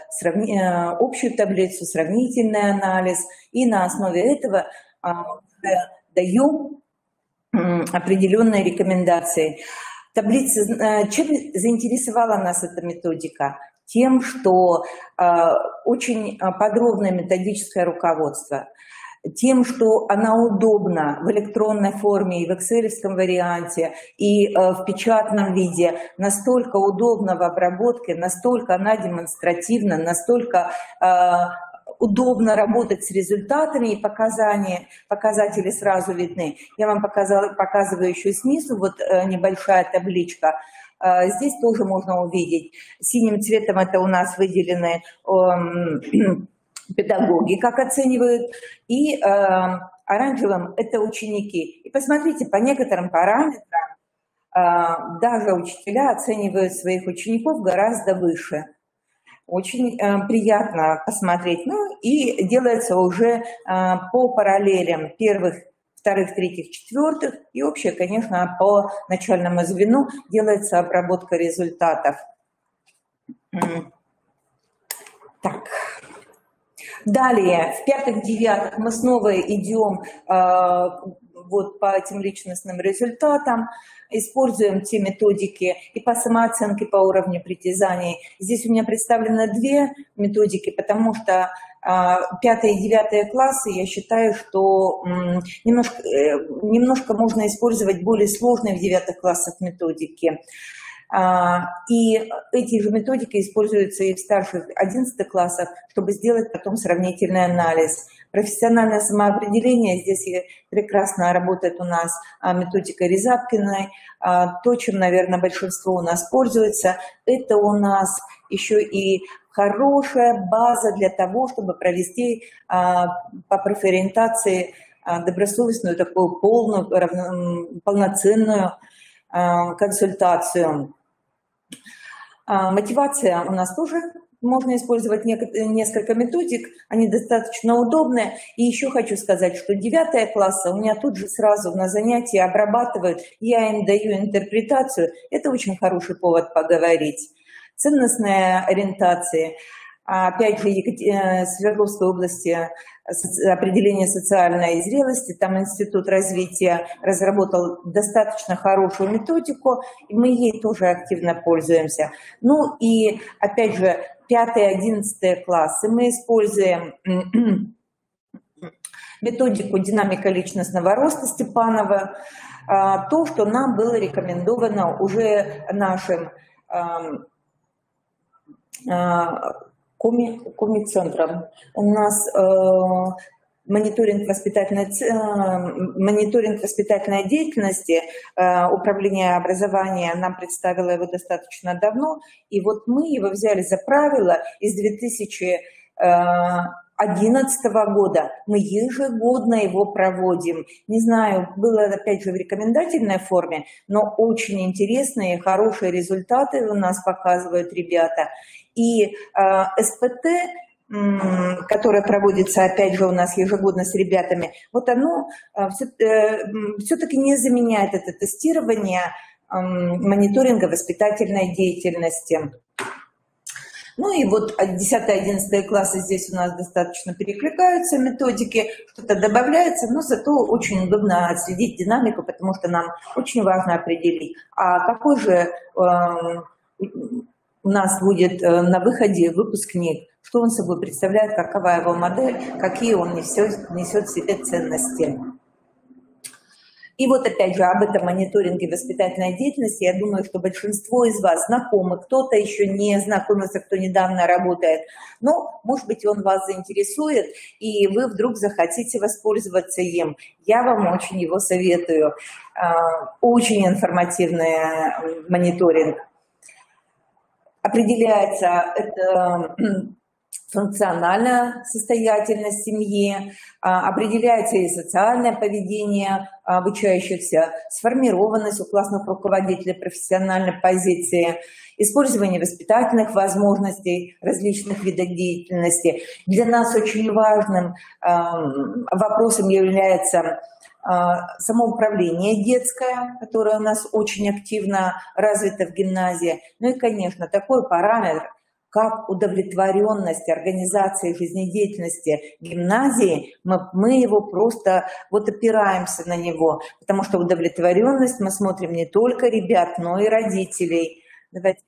общую таблицу, сравнительный анализ, и на основе этого даю определенные рекомендации. Таблица, чем заинтересовала нас эта методика? Тем, что очень подробное методическое руководство, тем, что она удобна в электронной форме и в экселевском варианте, и в печатном виде, настолько удобна в обработке, настолько она демонстративна, настолько удобно работать с результатами, и показатели сразу видны. Я вам показываю еще снизу, вот небольшая табличка. Здесь тоже можно увидеть. Синим цветом это у нас выделены педагоги, как оценивают, и оранжевым это ученики. И посмотрите, по некоторым параметрам даже учителя оценивают своих учеников гораздо выше. Очень приятно посмотреть. Ну и делается уже по параллелям первых, вторых, третьих, четвертых. И общее, конечно, по начальному звену делается обработка результатов. Так. Далее, в пятых, девятых мы снова идем вот по этим личностным результатам, используем те методики и по самооценке, по уровню притязаний. Здесь у меня представлены две методики, потому что 5 и 9 классы, я считаю, что немножко можно использовать более сложные в 9 классах методики. И эти же методики используются и в старших 11 классах, чтобы сделать потом сравнительный анализ. Профессиональное самоопределение, здесь прекрасно работает у нас методика Резапкиной. То, чем, наверное, большинство у нас пользуется, это у нас еще и хорошая база для того, чтобы провести по профориентации добросовестную, такую полную, полноценную консультацию. Мотивация у нас тоже можно использовать несколько методик, они достаточно удобные. И еще хочу сказать, что 9 классы у меня тут же сразу на занятии обрабатывают, я им даю интерпретацию. Это очень хороший повод поговорить. Ценностные ориентации. Опять же, Свердловской области определение социальной зрелости, там Институт развития разработал достаточно хорошую методику, и мы ей тоже активно пользуемся. Ну и, опять же, 5-11 классы мы используем методику динамика личностного роста Степанова, то, что нам было рекомендовано уже нашим коми-центром. У нас мониторинг воспитательной деятельности, управление образования нам представило его достаточно давно, и вот мы его взяли за правило из 2011 года. Мы ежегодно его проводим. Не знаю, было опять же в рекомендательной форме, но очень интересные, хорошие результаты у нас показывают ребята. И СПТ, которое проводится, опять же, у нас ежегодно с ребятами, вот оно все-таки не заменяет это тестирование мониторинга воспитательной деятельности. Ну и вот 10-11 классы здесь у нас достаточно перекликаются методики, что-то добавляется, но зато очень удобно отследить динамику, потому что нам очень важно определить, а какой же у нас будет на выходе выпускник, что он собой представляет, какова его модель, какие он несет в себе ценности. И вот опять же об этом мониторинге воспитательной деятельности, я думаю, что большинство из вас знакомы, кто-то еще не знакомился, кто недавно работает, но, может быть, он вас заинтересует, и вы вдруг захотите воспользоваться им. Я вам очень его советую. Очень информативный мониторинг. Определяется это функциональная состоятельность семьи, определяется и социальное поведение обучающихся, сформированность у классных руководителей профессиональной позиции, использование воспитательных возможностей различных видов деятельности. Для нас очень важным вопросом является самоуправление детское, которое у нас очень активно развито в гимназии. Ну и, конечно, такой параметр, как удовлетворенность организации жизнедеятельности гимназии, мы его просто вот опираемся на него, потому что удовлетворенность мы смотрим не только ребят, но и родителей. Давайте.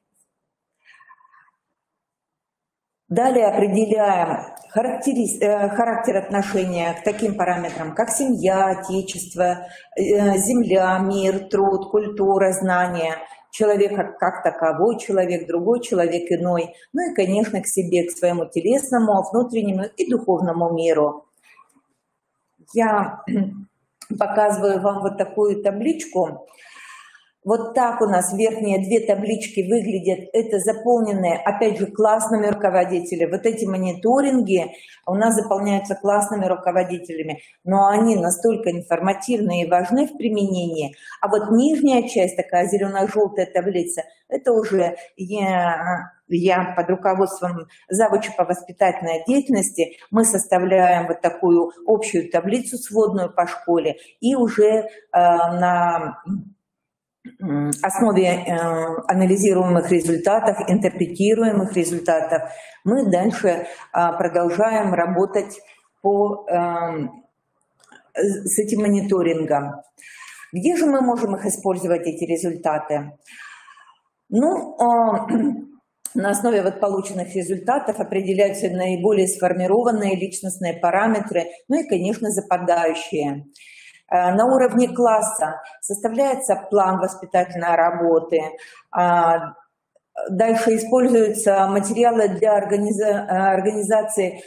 Далее определяем характер отношения к таким параметрам, как семья, отечество, земля, мир, труд, культура, знания, человека как таковой, человек другой, человек иной, ну и, конечно, к себе, к своему телесному, внутреннему и духовному миру. Я показываю вам вот такую табличку. Вот так у нас верхние две таблички выглядят. Это заполненные, опять же, классными руководителями. Вот эти мониторинги у нас заполняются классными руководителями, но они настолько информативны и важны в применении. А вот нижняя часть, такая зелено-желтая таблица, это уже я под руководством завуча по воспитательной деятельности, мы составляем вот такую общую таблицу сводную по школе и уже на основе анализируемых результатов, интерпретируемых результатов, мы дальше продолжаем работать с этим мониторингом. Где же мы можем их использовать, эти результаты? Ну, на основе вот полученных результатов определяются наиболее сформированные личностные параметры, ну и, конечно, западающие. На уровне класса составляется план воспитательной работы. Дальше используются материалы для организации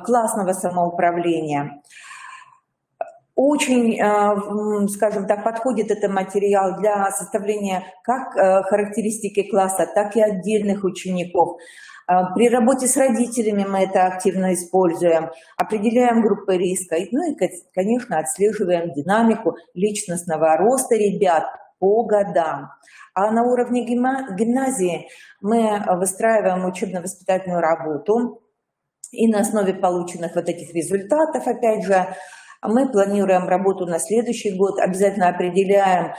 классного самоуправления. Очень, скажем так, подходит этот материал для составления как характеристики класса, так и отдельных учеников. При работе с родителями мы это активно используем, определяем группы риска, ну и, конечно, отслеживаем динамику личностного роста ребят по годам. А на уровне гимназии мы выстраиваем учебно-воспитательную работу, и на основе полученных вот этих результатов, опять же, мы планируем работу на следующий год, обязательно определяем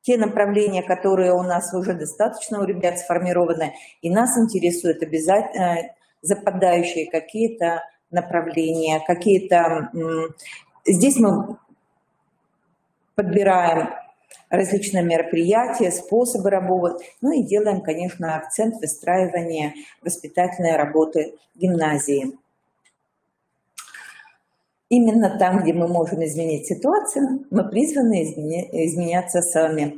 те направления, которые у нас уже достаточно у ребят сформированы, и нас интересуют обязательно западающие какие-то направления, какие-то... Здесь мы подбираем различные мероприятия, способы работы, ну и делаем, конечно, акцент выстраивания воспитательной работы гимназии. Именно там, где мы можем изменить ситуацию, мы призваны изменяться сами.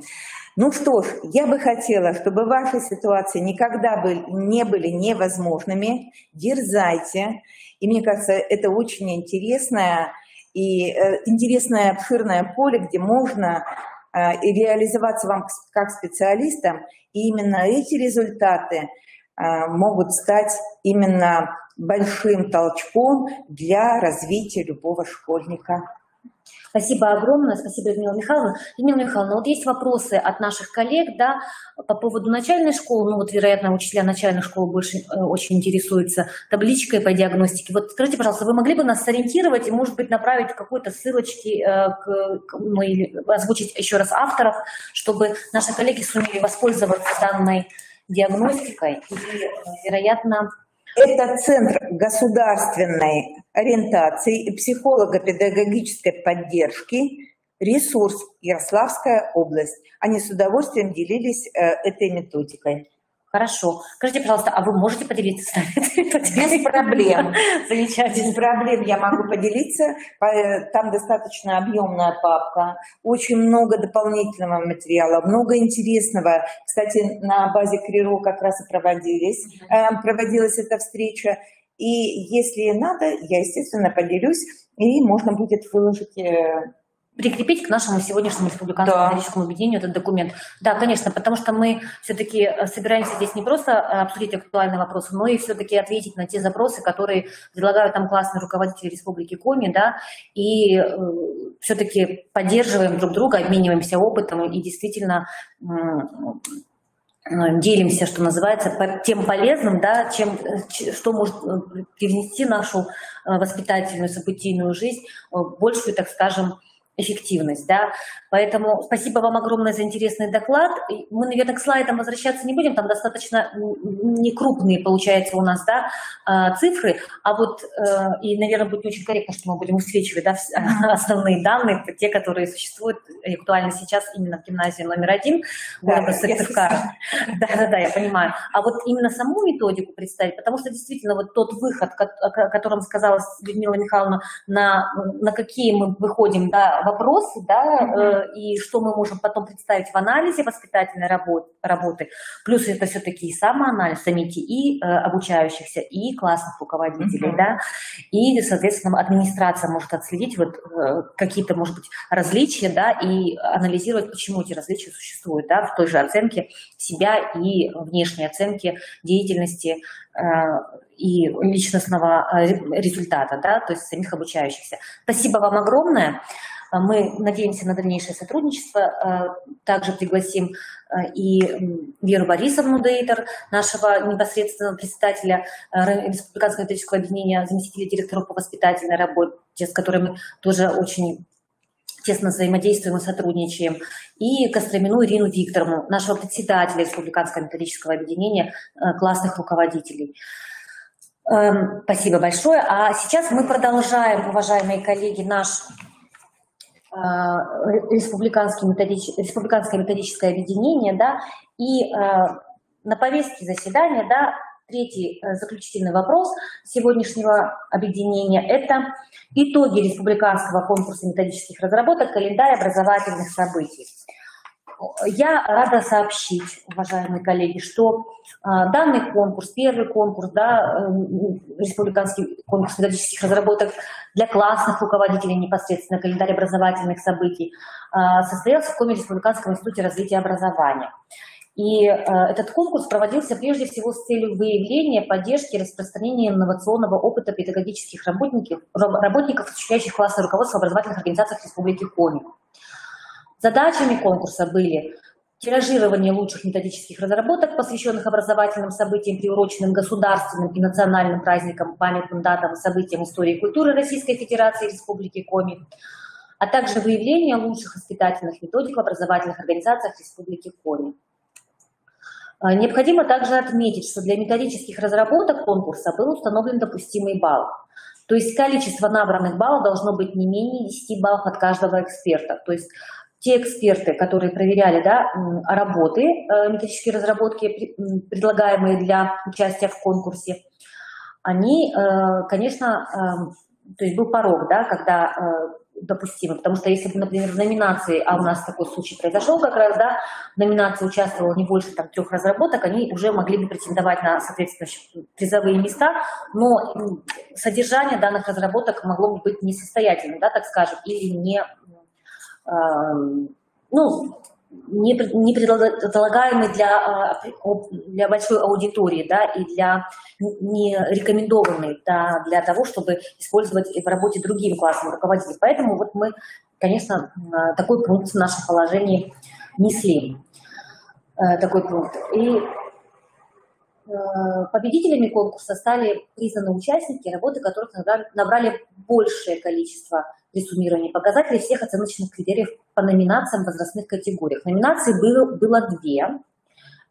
Ну что ж, я бы хотела, чтобы ваши ситуации никогда не были невозможными. Дерзайте. И мне кажется, это очень интересное обширное поле, где можно и реализоваться вам как специалистам. И именно эти результаты могут стать именно большим толчком для развития любого школьника. Спасибо огромное, спасибо, Людмила Михайловна. Людмила Михайловна, вот есть вопросы от наших коллег, да, по поводу начальной школы. Ну вот, вероятно, учителя начальных школ больше очень интересуются табличкой по диагностике. Вот скажите, пожалуйста, вы могли бы нас сориентировать и, может быть, направить какой-то ссылочки, или озвучить еще раз авторов, чтобы наши коллеги сумели воспользоваться данной диагностикой и, вероятно... Это Центр государственной ориентации и психолого-педагогической поддержки, ресурс Ярославская область. Они с удовольствием делились этой методикой. Хорошо. Скажите, пожалуйста, а вы можете поделиться с нами? Без проблем. Замечательно. Без проблем я могу поделиться. Там достаточно объемная папка, очень много дополнительного материала, много интересного. Кстати, на базе КРИРО как раз и проводилась эта встреча. И если надо, я, естественно, поделюсь, и можно будет выложить... Прикрепить к нашему сегодняшнему республиканскому педагогическому объединению этот документ. Да, конечно, потому что мы все-таки собираемся здесь не просто обсудить актуальные вопросы, но и все-таки ответить на те запросы, которые предлагают там классные руководители Республики Коми, да, и все-таки поддерживаем друг друга, обмениваемся опытом и действительно делимся, что называется, тем полезным, да, что может привнести нашу воспитательную, событийную жизнь в большую, так скажем, эффективность, да. Поэтому спасибо вам огромное за интересный доклад. Мы, наверное, к слайдам возвращаться не будем, там достаточно некрупные, получается, у нас, да, цифры, и, наверное, будет очень корректно, что мы будем высвечивать, да, основные данные, те, которые существуют и актуальны сейчас именно в гимназии номер 1 города Сыктывкара. Да, я понимаю. А вот именно саму методику представить, потому что действительно вот тот выход, о котором сказала Людмила Михайловна, на какие мы выходим, да, вопросы, да, и что мы можем потом представить в анализе воспитательной работы. Плюс это все-таки и самоанализ, заметьте, и обучающихся, и классных руководителей, да, и, соответственно, администрация может отследить вот какие-то, может быть, различия, да, и анализировать, почему эти различия существуют, да, в той же оценке себя и внешней оценке деятельности и личностного результата, да, то есть самих обучающихся. Спасибо вам огромное. Мы надеемся на дальнейшее сотрудничество. Также пригласим и Веру Борисовну Дейтер, нашего непосредственного председателя Республиканского методического объединения, заместителя директора по воспитательной работе, с которой мы тоже очень тесно взаимодействуем и сотрудничаем, и Костромину Ирину Викторовну, нашего председателя Республиканского методического объединения классных руководителей. Спасибо большое. А сейчас мы продолжаем, уважаемые коллеги, наш Республиканское методическое объединение, да, и на повестке заседания, да, третий заключительный вопрос сегодняшнего объединения – это итоги республиканского конкурса методических разработок, календарь образовательных событий. Я рада сообщить, уважаемые коллеги, что данный конкурс, первый конкурс, да, республиканский конкурс методических разработок для классных руководителей непосредственно, календарь образовательных событий, состоялся в Коми Республиканском институте развития образования. И этот конкурс проводился прежде всего с целью выявления, поддержки и распространения инновационного опыта педагогических работников, осуществляющих классное руководство в образовательных организациях Республики Коми. Задачами конкурса были тиражирование лучших методических разработок, посвященных образовательным событиям, приуроченным государственным и национальным праздникам, памятным датам и событиям истории и культуры Российской Федерации и Республики Коми, а также выявление лучших воспитательных методик в образовательных организациях Республики Коми. Необходимо также отметить, что для методических разработок конкурса был установлен допустимый балл. То есть количество набранных баллов должно быть не менее 10 баллов от каждого эксперта. То есть те эксперты, которые проверяли, да, работы, методические разработки, предлагаемые для участия в конкурсе, они, конечно, то есть был порог, да, когда допустимо, потому что если бы, например, в номинации, а у нас такой случай произошел как раз, да, в номинации участвовало не больше 3 разработок, они уже могли бы претендовать на, соответственно, призовые места, но содержание данных разработок могло бы быть несостоятельным, да, так скажем, или не предлагаемый для большой аудитории, да, и не рекомендованный, да, для того, чтобы использовать в работе другим классным руководителям. Поэтому вот мы, конечно, такой пункт в нашем положении несли. Такой пункт. И победителями конкурса стали признаны участники, работы которых набрали большее количество ресумирования показателей всех оценочных критериев по номинациям в возрастных категориях. Номинаций было 2.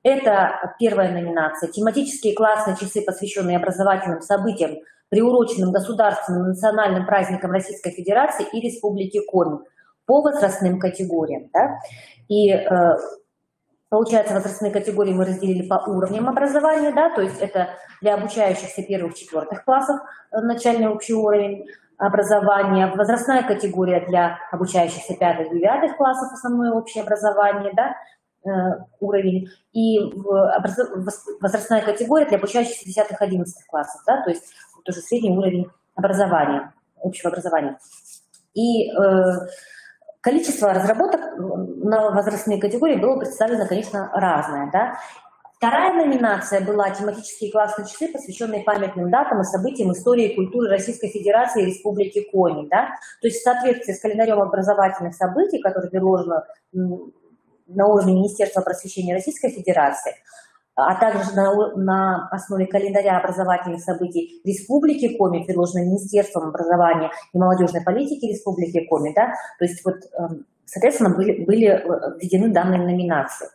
Это первая номинация – тематические классные часы, посвященные образовательным событиям, приуроченным государственным и национальным праздникам Российской Федерации и Республики Коми по возрастным категориям. Да? И получается, возрастные категории мы разделили по уровням образования, да, то есть это для обучающихся 1-4 классов начальный общий уровень образования, возрастная категория для обучающихся 5-9 классов, основное общее образование, да, уровень, и возрастная категория для обучающихся 10-11 классов, да, то есть тоже средний уровень образования, общего образования. И количество разработок на возрастные категории было представлено, конечно, разное. Да? Вторая номинация была тематические классные часы, посвященные памятным датам и событиям истории и культуры Российской Федерации и Республики Коми. Да? То есть в соответствии с календарем образовательных событий, который предложено на уровне Министерства просвещения Российской Федерации, а также на основе календаря образовательных событий Республики Коми, предложенного Министерством образования и молодежной политики Республики Коми, да, то есть вот, соответственно, были введены данные номинации.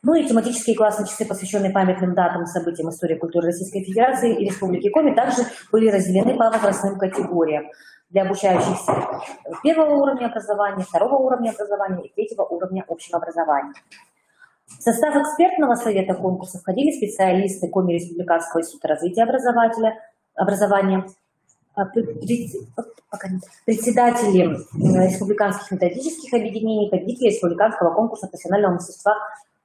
Ну и тематические классные часы, посвященные памятным датам и событиям истории и культуры Российской Федерации и Республики Коми, также были разделены по возрастным категориям для обучающихся первого уровня образования, второго уровня образования и третьего уровня общего образования. В состав экспертного совета конкурса входили специалисты Коми Республиканского института развития образования, председатели республиканских методических объединений, победители республиканского конкурса профессионального мастерства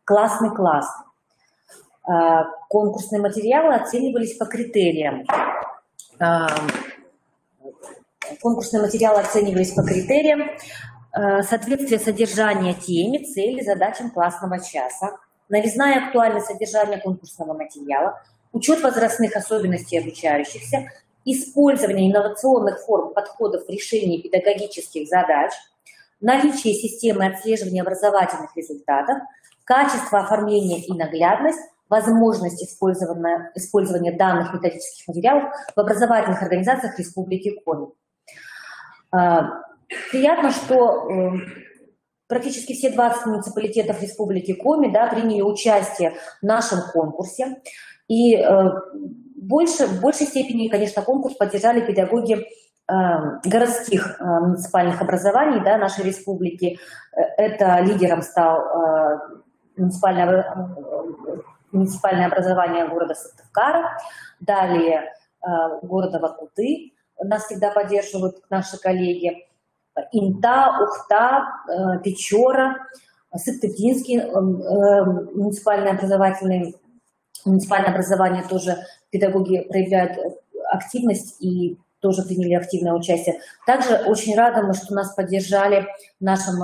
«Классный класс». Конкурсные материалы оценивались по критериям. Соответствие содержания теме, цели, задачам классного часа, новизна и актуальность содержания конкурсного материала, учет возрастных особенностей обучающихся, использование инновационных форм подходов в решении педагогических задач, наличие системы отслеживания образовательных результатов, качество оформления и наглядность, возможность использования данных методических материалов в образовательных организациях Республики Коми. Приятно, что практически все 20 муниципалитетов Республики Коми, да, приняли участие в нашем конкурсе. И в большей степени, конечно, конкурс поддержали педагоги городских муниципальных образований, да, нашей республики. Это лидером стал муниципальное образование города Сыктывкара, далее города Воркуты. Нас всегда поддерживают наши коллеги. Инта, Ухта, Печора, Сыктывдинский муниципальное образование тоже педагоги проявляют активность и тоже приняли активное участие. Также очень рада, что нас поддержали в нашем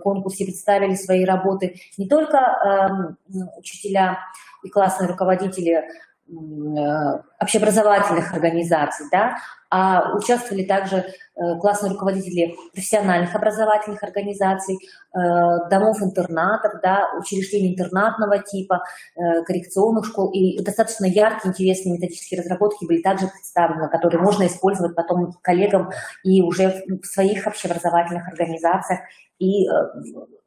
конкурсе, представили свои работы не только учителя и классные руководители общеобразовательных организаций, да, а участвовали также классные руководители профессиональных образовательных организаций, домов-интернатов, да, учреждений интернатного типа, коррекционных школ. И достаточно яркие, интересные методические разработки были также представлены, которые можно использовать потом коллегам и уже в своих общеобразовательных организациях и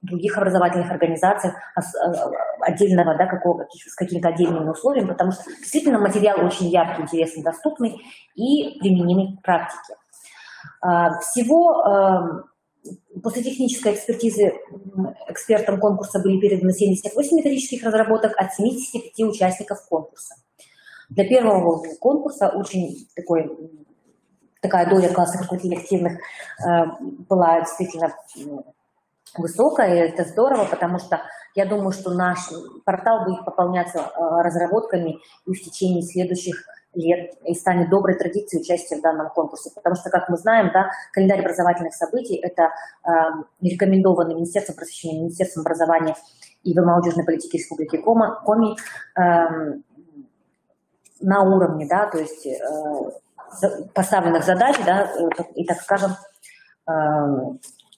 других образовательных организациях отдельного, да, с какими-то отдельными условиями, потому что действительно материал очень яркий, интересный, доступный и применимый к практике. Всего после технической экспертизы экспертам конкурса были переданы 78 методических разработок от 75 участников конкурса. Для первого конкурса очень такая доля классных руководителей активных была действительно высокая, и это здорово, потому что я думаю, что наш портал будет пополняться разработками и в течение следующих лет и станет доброй традицией участия в данном конкурсе. Потому что, как мы знаем, да, календарь образовательных событий – это рекомендованный Министерством просвещения, Министерством образования и молодежной политики Республики Коми на уровне, да, то есть поставленных задач, да, и, так скажем,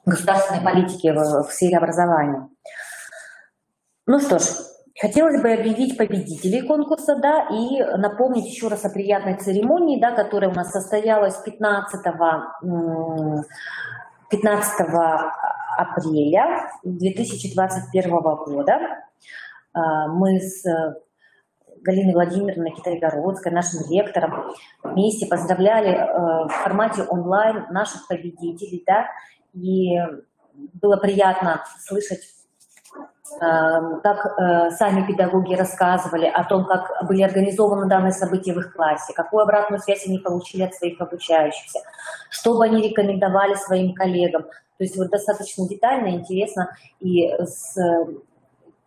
государственной политики в сфере образования. Ну что ж, хотелось бы объявить победителей конкурса, да, и напомнить еще раз о приятной церемонии, да, которая у нас состоялась 15 апреля 2021 года. Мы с Галиной Владимировной Китайгородской, нашим ректором, вместе поздравляли в формате онлайн наших победителей, да, и было приятно слышать, как сами педагоги рассказывали о том, как были организованы данные события в их классе, какую обратную связь они получили от своих обучающихся, что бы они рекомендовали своим коллегам. То есть вот достаточно детально, интересно и с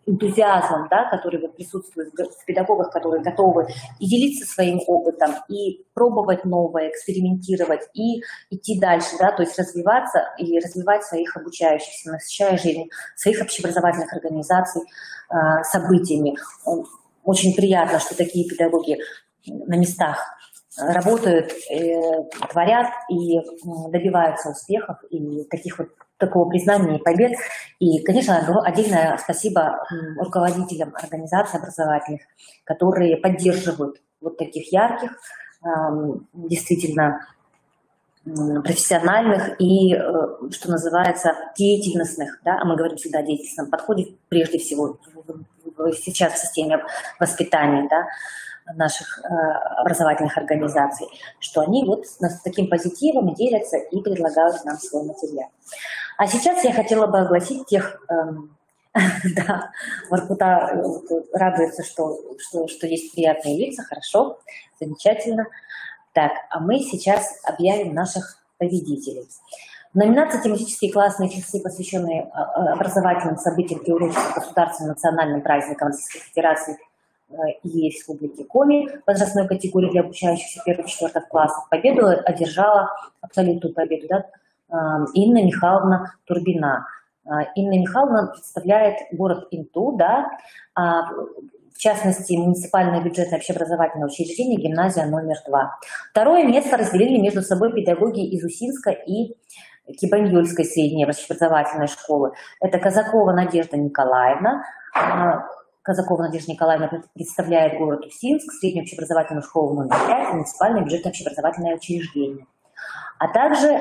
энтузиазмом, да, который вот присутствует в педагогах, которые готовы и делиться своим опытом, и пробовать новое, экспериментировать, и идти дальше, да, то есть развиваться и развивать своих обучающихся, насыщая жизнь своих общеобразовательных организаций событиями. Очень приятно, что такие педагоги на местах работают, творят и добиваются успехов, и таких вот такого признания и побед. И, конечно, отдельное спасибо руководителям организаций образовательных, которые поддерживают вот таких ярких, действительно профессиональных и, что называется, деятельностных, да, а мы говорим всегда о деятельностном подходе, прежде всего сейчас в системе воспитания, да, наших образовательных организаций, что они вот с таким позитивом делятся и предлагают нам свой материал. А сейчас я хотела бы огласить тех, да, Воркута радуется, что есть приятные лица, хорошо, замечательно. Так, а мы сейчас объявим наших победителей. В номинации «Тематические классные часы», посвященные образовательным событиям, приуроченным государственным национальным праздникам Российской Федерации и Республики Коми, возрастной категории для обучающихся 1-4 классов, победу одержала, абсолютную победу, да, Инна Михайловна Турбина. Инна Михайловна представляет город Инту, да, в частности, муниципальное бюджетное общеобразовательное учреждение, гимназия номер 2. Второе место разделили между собой педагоги из Усинска и Кибаньёльской средней общеобразовательной школы. Это Казакова Надежда Николаевна. Казакова Надежда Николаевна представляет город Усинск, среднюю общеобразовательную школу номер 5, муниципальное бюджетное общеобразовательное учреждение. А также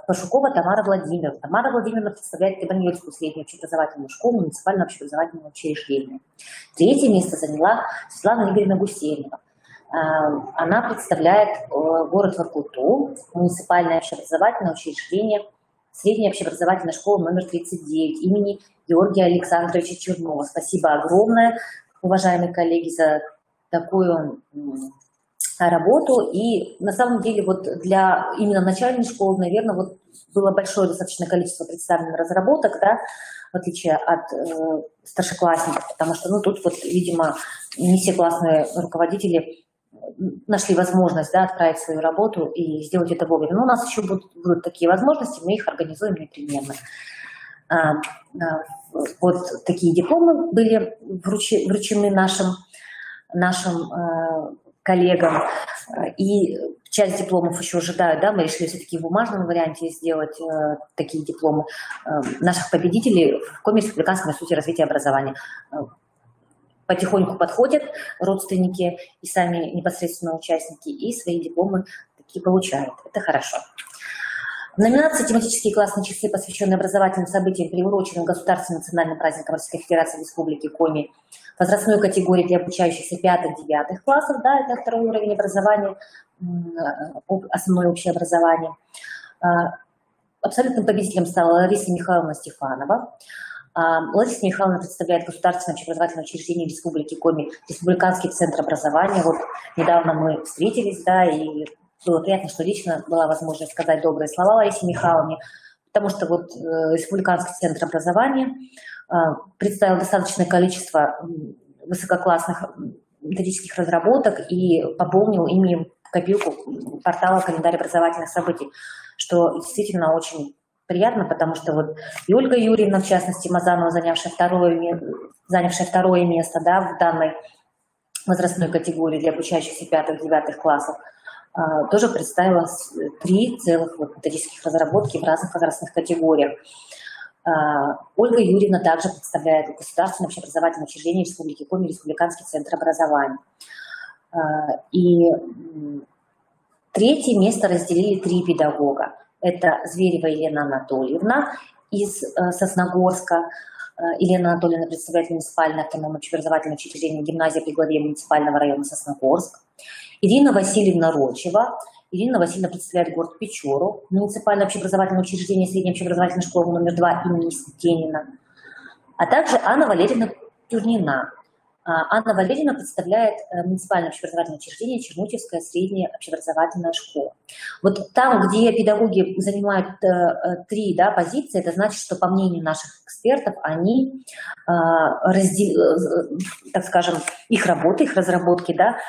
Пашукова Тамара Владимировна. Тамара Владимировна представляет Кибаньёльскую среднюю общеобразовательную школу, муниципальное общеобразовательное учреждение. Третье место заняла Светлана Игоревна Гусейнова. Она представляет город Воркуту, муниципальное общеобразовательное учреждение, средняя общеобразовательная школа номер 39 имени Георгия Александровича Чернова. Спасибо огромное, уважаемые коллеги, за такую работу. И на самом деле вот для именно начальной школы, наверное, вот было большое достаточно количество представленных разработок, да, в отличие от старшеклассников, потому что, ну, тут вот, видимо, не все классные руководители нашли возможность, да, отправить свою работу и сделать это вовремя. Но у нас еще будут такие возможности, мы их организуем непременно. Вот такие дипломы были вручены нашим коллегам. И часть дипломов еще ожидают, да, мы решили все-таки в бумажном варианте сделать такие дипломы наших победителей в Коми Республиканском институте развития образования. Потихоньку подходят родственники и сами непосредственно участники, и свои дипломы такие получают. Это хорошо. В номинации «Тематические классные часы», посвященные образовательным событиям, приуроченным государственным национальным праздникам Российской Федерации и Республики Коми, возрастной категории для обучающихся 5-9 классов, да, это второй уровень образования, основное общее образование. Абсолютным победителем стала Лариса Михайловна Стефанова. Лариса Михайловна представляет государственное общеобразовательное учреждение Республики Коми, Республиканский центр образования. Вот недавно мы встретились, да, и было приятно, что лично была возможность сказать добрые слова Ларисе Михайловне, потому что вот Республиканский центр образования представил достаточное количество высококлассных методических разработок и пополнил ими копилку портала «Календарь образовательных событий», что действительно очень приятно, потому что вот и Ольга Юрьевна, в частности, Мазанова, занявшая второе место, да, в данной возрастной категории для обучающихся 5-9 классов, тоже представила 3 целых вот методических разработки в разных возрастных категориях. Ольга Юрьевна также представляет государственное общеобразовательное учреждение Республики Коми, Республиканский центр образования. И третье место разделили 3 педагога. Это Зверева Елена Анатольевна из Сосногорска. Елена Анатольевна представляет муниципальное автономное общеобразовательное учреждение гимназия при главе муниципального района Сосногорск. Ирина Васильевна Рочева. Ирина Васильевна представляет город Печору, муниципальное общеобразовательное учреждение средней общеобразовательной школы номер 2 имени Стенина. А также Анна Валерьевна Тюрнина. Анна Валерьевна представляет муниципальное общеобразовательное учреждение Чернутьевская средняя общеобразовательная школа. Вот там, где педагоги занимают 3, да, позиции, это значит, что, по мнению наших экспертов, они, так скажем, их работы, их разработки, да,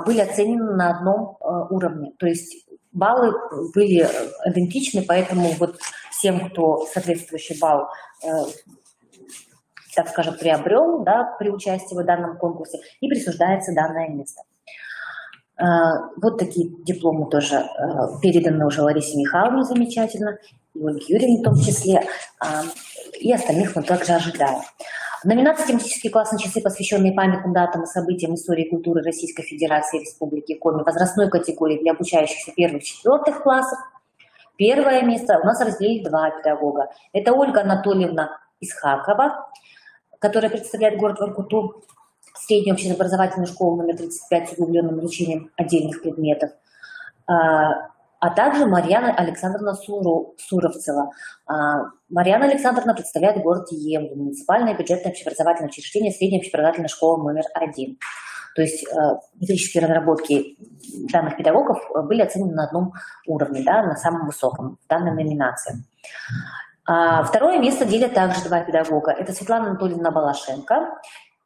были оценены на одном уровне. То есть баллы были идентичны, поэтому вот всем, кто соответствующий балл, так скажем, приобрел, да, при участии в данном конкурсе, и присуждается данное место. Вот такие дипломы тоже переданы уже Ларисе Михайловне, замечательно. и Ольги Юрьевны в том числе, и остальных мы также ожидаем. Номинация «Тематические классные часы», посвященные памятным датам и событиям истории и культуры Российской Федерации и Республики Коми, возрастной категории для обучающихся 1-4 классов. Первое место у нас разделили 2 педагога. Это Ольга Анатольевна Исхакова, которая представляет город Воркуту, среднюю общеобразовательную школу номер 35 с углубленным изучением отдельных предметов, а также Марьяна Александровна Суровцева. Марьяна Александровна представляет город Емву, муниципальное бюджетное общеобразовательное учреждение, средняя общеобразовательная школа номер 1. То есть методические разработки данных педагогов были оценены на одном уровне, да, на самом высоком в данной номинации. Второе место делят также 2 педагога. Это Светлана Анатольевна Балашенко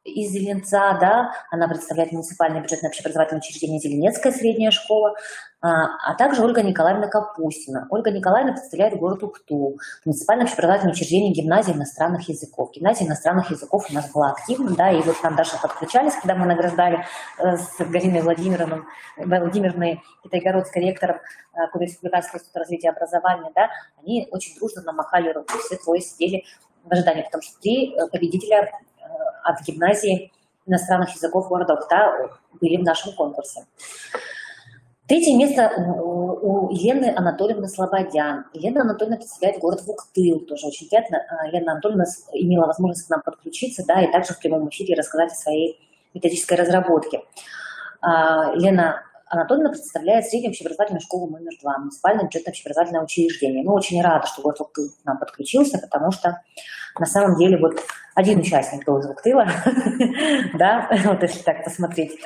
из Зеленца, да, она представляет муниципальное бюджетное общеобразовательное учреждение «Зеленецкая средняя школа», а также Ольга Николаевна Капустина. Ольга Николаевна представляет город Ухту, муниципальное общеобразовательное учреждение гимназии иностранных языков. Гимназия иностранных языков у нас была активна, да, и вот нам даже подключались, когда мы награждали с Галиной Владимировной Китайгородской, ректором Республиканского института развития образования, да, они очень дружно намахали руку, все трое сидели в ожидании, потому что 3 победителя от гимназии иностранных языков города Ухта были в нашем конкурсе. Третье место у Елены Анатольевны Слободян. Елена Анатольевна представляет город Вуктыл, тоже очень приятно. Елена Анатольевна имела возможность к нам подключиться, да, и также в прямом эфире рассказать о своей методической разработке. Елена Анатольевна представляет среднюю общеобразовательную школу номер 2, муниципальное бюджетное общеобразовательное учреждение. Мы очень рады, что город Вуктыл к нам подключился, потому что на самом деле вот один участник был из Вуктыла, да, вот если так посмотреть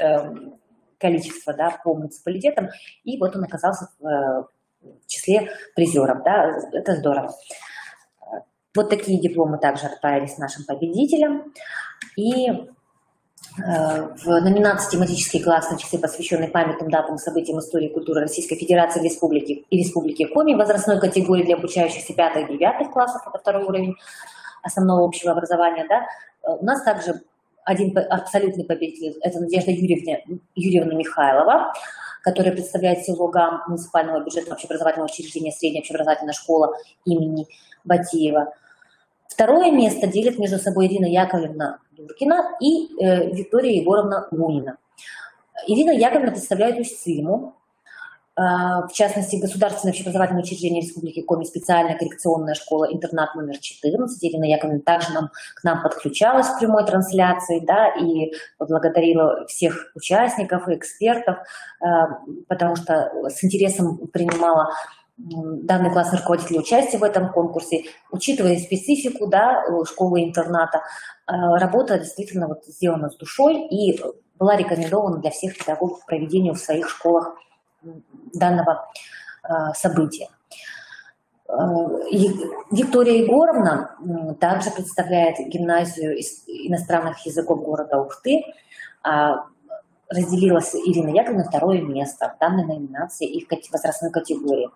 количество, да, по муниципалитетам, и вот он оказался в числе призеров, да, это здорово. Вот такие дипломы также отправились нашим победителям. И в номинации «Тематические классные часы», посвященные памятным датам и событиям истории и культуры Российской Федерации и Республики Коми, возрастной категории для обучающихся 5 и 9 классов, это 2-й уровень основного общего образования, да, у нас также один абсолютный победитель, это Надежда Юрьевна Михайлова, которая представляет село ГАМ муниципального бюджетного общеобразовательного учреждения средняя общеобразовательная школа имени Батиева. Второе место делят между собой Ирина Яковлевна Дуркина и Виктория Егоровна Лунина. Ирина Яковлевна представляет Усть-Циму, в частности, Государственное общеобразовательное учреждение Республики Коми, специальная коррекционная школа-интернат номер 14. Ирина Яковлевна также к нам подключалась в прямой трансляции, да, и поблагодарила всех участников и экспертов, потому что с интересом принимала данный классный руководитель участие в этом конкурсе. Учитывая специфику, да, школы-интерната, работа действительно вот сделана с душой и была рекомендована для всех педагогов к проведению в своих школах данного события. Виктория Егоровна также представляет гимназию иностранных языков города Ухты. Разделилась Ирина Яковлевна 2-е место в данной номинации и в возрастной категории.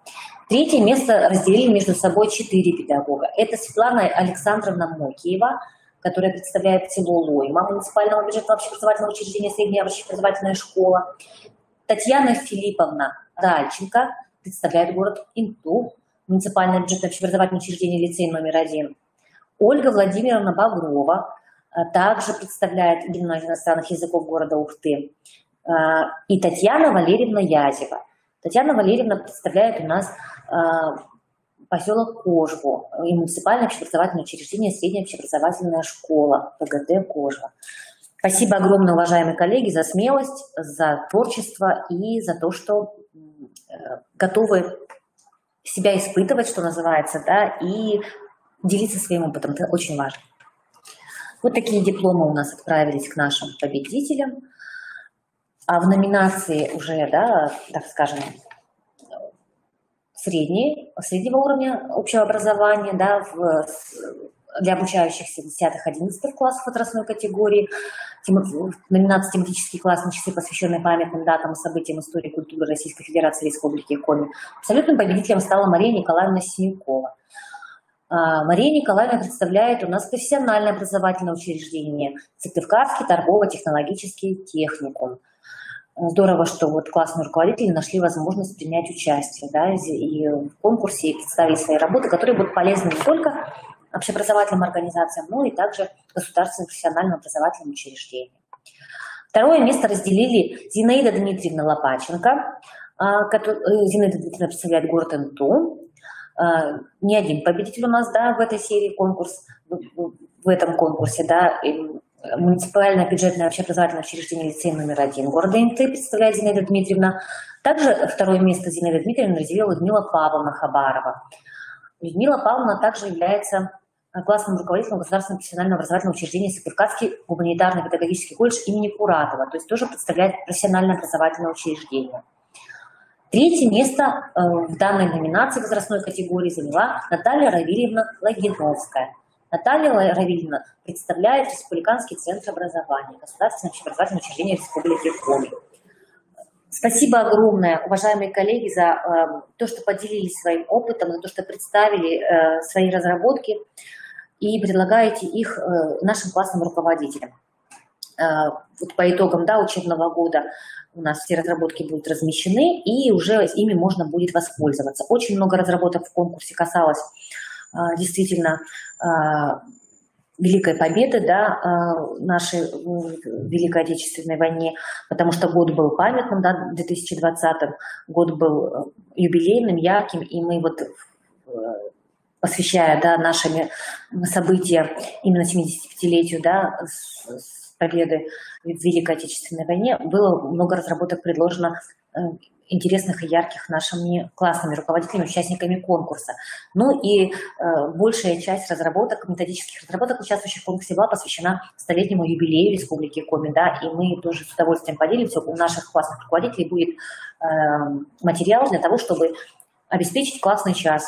3-е место разделили между собой 4 педагога. Это Светлана Александровна Мокиева, которая представляет село Лойма муниципального бюджетного общеобразовательного учреждения средняя общеобразовательная школа. Татьяна Филипповна Дальченко представляет город Инту, муниципальное бюджетное общеобразовательное учреждение лицей номер 1. Ольга Владимировна Багрова также представляет гимназию иностранных языков города Ухты. И Татьяна Валерьевна Язева. Татьяна Валерьевна представляет у нас поселок Кожву и муниципальное общеобразовательное учреждение средняя общеобразовательная школа ПГТ Кожва. Спасибо огромное, уважаемые коллеги, за смелость, за творчество и за то, что готовы себя испытывать, что называется, да, и делиться своим опытом. Это очень важно. Вот такие дипломы у нас отправились к нашим победителям. А в номинации уже, да, так скажем, среднего уровня общего образования, да, для обучающихся 10-11 классов возрастной категории, номинация «Тематические классные часы», посвященные памятным датам и событиям истории и культуры Российской Федерации и Республики Коми. Абсолютным победителем стала Мария Николаевна Синякова. Мария Николаевна представляет у нас профессиональное образовательное учреждение Сыктывкарский торгово-технологический техникум. Здорово, что вот классные руководители нашли возможность принять участие, да, и в конкурсе, и представили свои работы, которые будут полезны не только общеобразовательным организациям, но и также государственным профессиональным образовательным учреждениям. Второе место разделили Зинаида Дмитриевна Лопаченко. Зинаида Дмитриевна представляет город Инту. Не один победитель у нас, да, в этой серии в этом конкурсе, да, муниципальное бюджетное общеобразовательное учреждение лицей номер 1 города Инты представляет Зинаида Дмитриевна. Также второе место Зинаида Дмитриевна разделила Людмила Павловна Хабарова. Людмила Павловна также является классным руководителем государственного профессионального образовательного учреждения Сыктывкарский гуманитарный педагогический колледж имени Куратова, то есть тоже представляет профессиональное образовательное учреждение. Третье место в данной номинации возрастной категории заняла Наталья Равильевна Логиновская. Наталья Равильевна представляет Республиканский центр образования, государственное общеобразовательное учреждение Республики Коми. Спасибо огромное, уважаемые коллеги, за то, что поделились своим опытом, за то, что представили свои разработки и предлагаете их нашим классным руководителям. Вот по итогам, да, учебного года у нас все разработки будут размещены, и уже ими можно будет воспользоваться. Очень много разработок в конкурсе касалось действительно Великой Победы, да, нашей Великой Отечественной войне, потому что год был памятным, да, 2020 год был юбилейным, ярким, и мы вот, посвящая, да, нашими события именно 75-летию, да, с победы в Великой Отечественной войне, было много разработок предложено интересных и ярких нашими классными руководителями, участниками конкурса. Ну и большая часть разработок, методических разработок, участвующих в конкурсе, была посвящена столетнему юбилею Республики Коми, да, и мы тоже с удовольствием поделимся. У наших классных руководителей будет материал для того, чтобы обеспечить классный час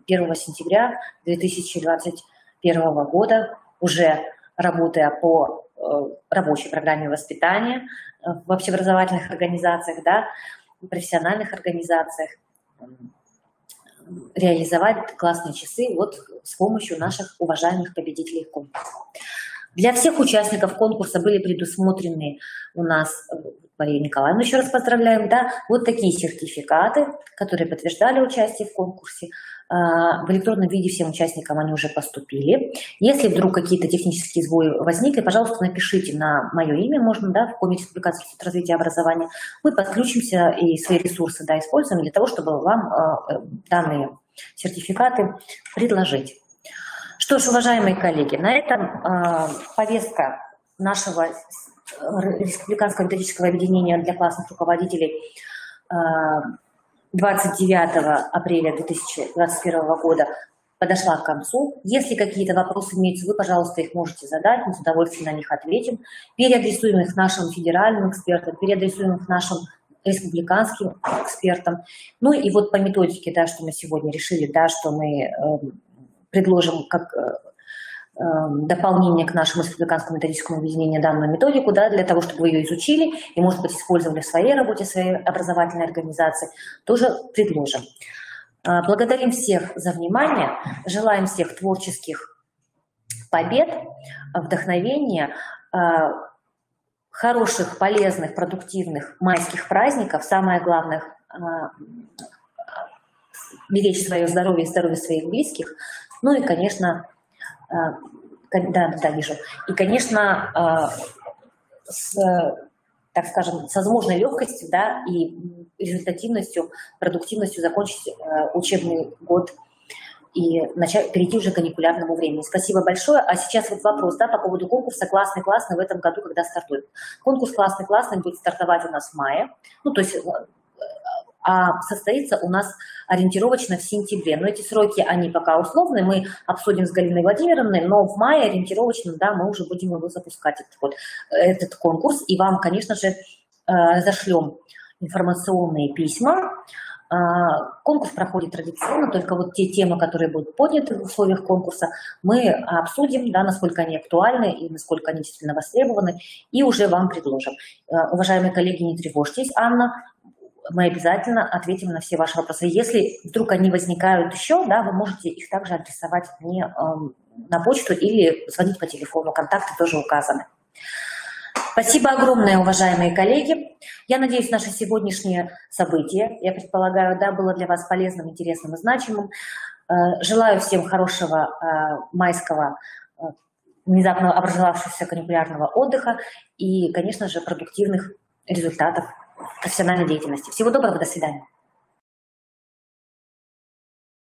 1 сентября 2021 года, уже работая по рабочей программе воспитания в общеобразовательных организациях, да, в профессиональных организациях, реализовать классные часы вот с помощью наших уважаемых победителей конкурса. Для всех участников конкурса были предусмотрены у нас, Марию Николаевну еще раз поздравляем, да, вот такие сертификаты, которые подтверждали участие в конкурсе. В электронном виде всем участникам они уже поступили. Если вдруг какие-то технические сбои возникли, пожалуйста, напишите на мое имя, можно, да, в Коми Республиканский институт развития образования. Мы подключимся и свои ресурсы, да, используем для того, чтобы вам данные сертификаты предложить. Что ж, уважаемые коллеги, на этом повестка нашего Республиканского методического объединения для классных руководителей 29 апреля 2021 года подошла к концу. Если какие-то вопросы имеются, вы, пожалуйста, их можете задать, мы с удовольствием на них ответим. Переадресуем их нашим федеральным экспертам, переадресуем их нашим республиканским экспертам. Ну и вот по методике, да, что мы сегодня решили, да, что мы предложим как дополнение к нашему республиканскому методическому объединению данную методику, да, для того, чтобы вы ее изучили и, может быть, использовали в своей работе, в своей образовательной организации, тоже предложим. Благодарим всех за внимание, желаем всех творческих побед, вдохновения, хороших, полезных, продуктивных майских праздников. Самое главное – беречь свое здоровье и здоровье своих близких. Ну и, конечно, вижу. И, конечно, так скажем, с возможной легкостью, да, и результативностью, продуктивностью закончить учебный год и перейти уже к каникулярному времени. Спасибо большое. А сейчас вот вопрос, да, по поводу конкурса «Классный» в этом году, когда стартует. Конкурс «Классный» будет стартовать у нас в мае, ну, то есть состоится у нас ориентировочно в сентябре. Но эти сроки, они пока условные, мы обсудим с Галиной Владимировной, но в мае ориентировочно, да, мы уже будем его запускать, этот конкурс, и вам, конечно же, разошлем информационные письма. Конкурс проходит традиционно, только вот те темы, которые будут подняты в условиях конкурса, мы обсудим, да, насколько они актуальны и насколько они действительно востребованы, и уже вам предложим. Уважаемые коллеги, не тревожьтесь, Анна, мы обязательно ответим на все ваши вопросы. Если вдруг они возникают еще, да, вы можете их также адресовать мне на почту или звонить по телефону, контакты тоже указаны. Спасибо огромное, уважаемые коллеги. Я надеюсь, наше сегодняшнее событие, я предполагаю, да, было для вас полезным, интересным и значимым. Желаю всем хорошего майского, внезапно образовавшегося каникулярного отдыха и, конечно же, продуктивных результатов профессиональной деятельности. Всего доброго, до свидания.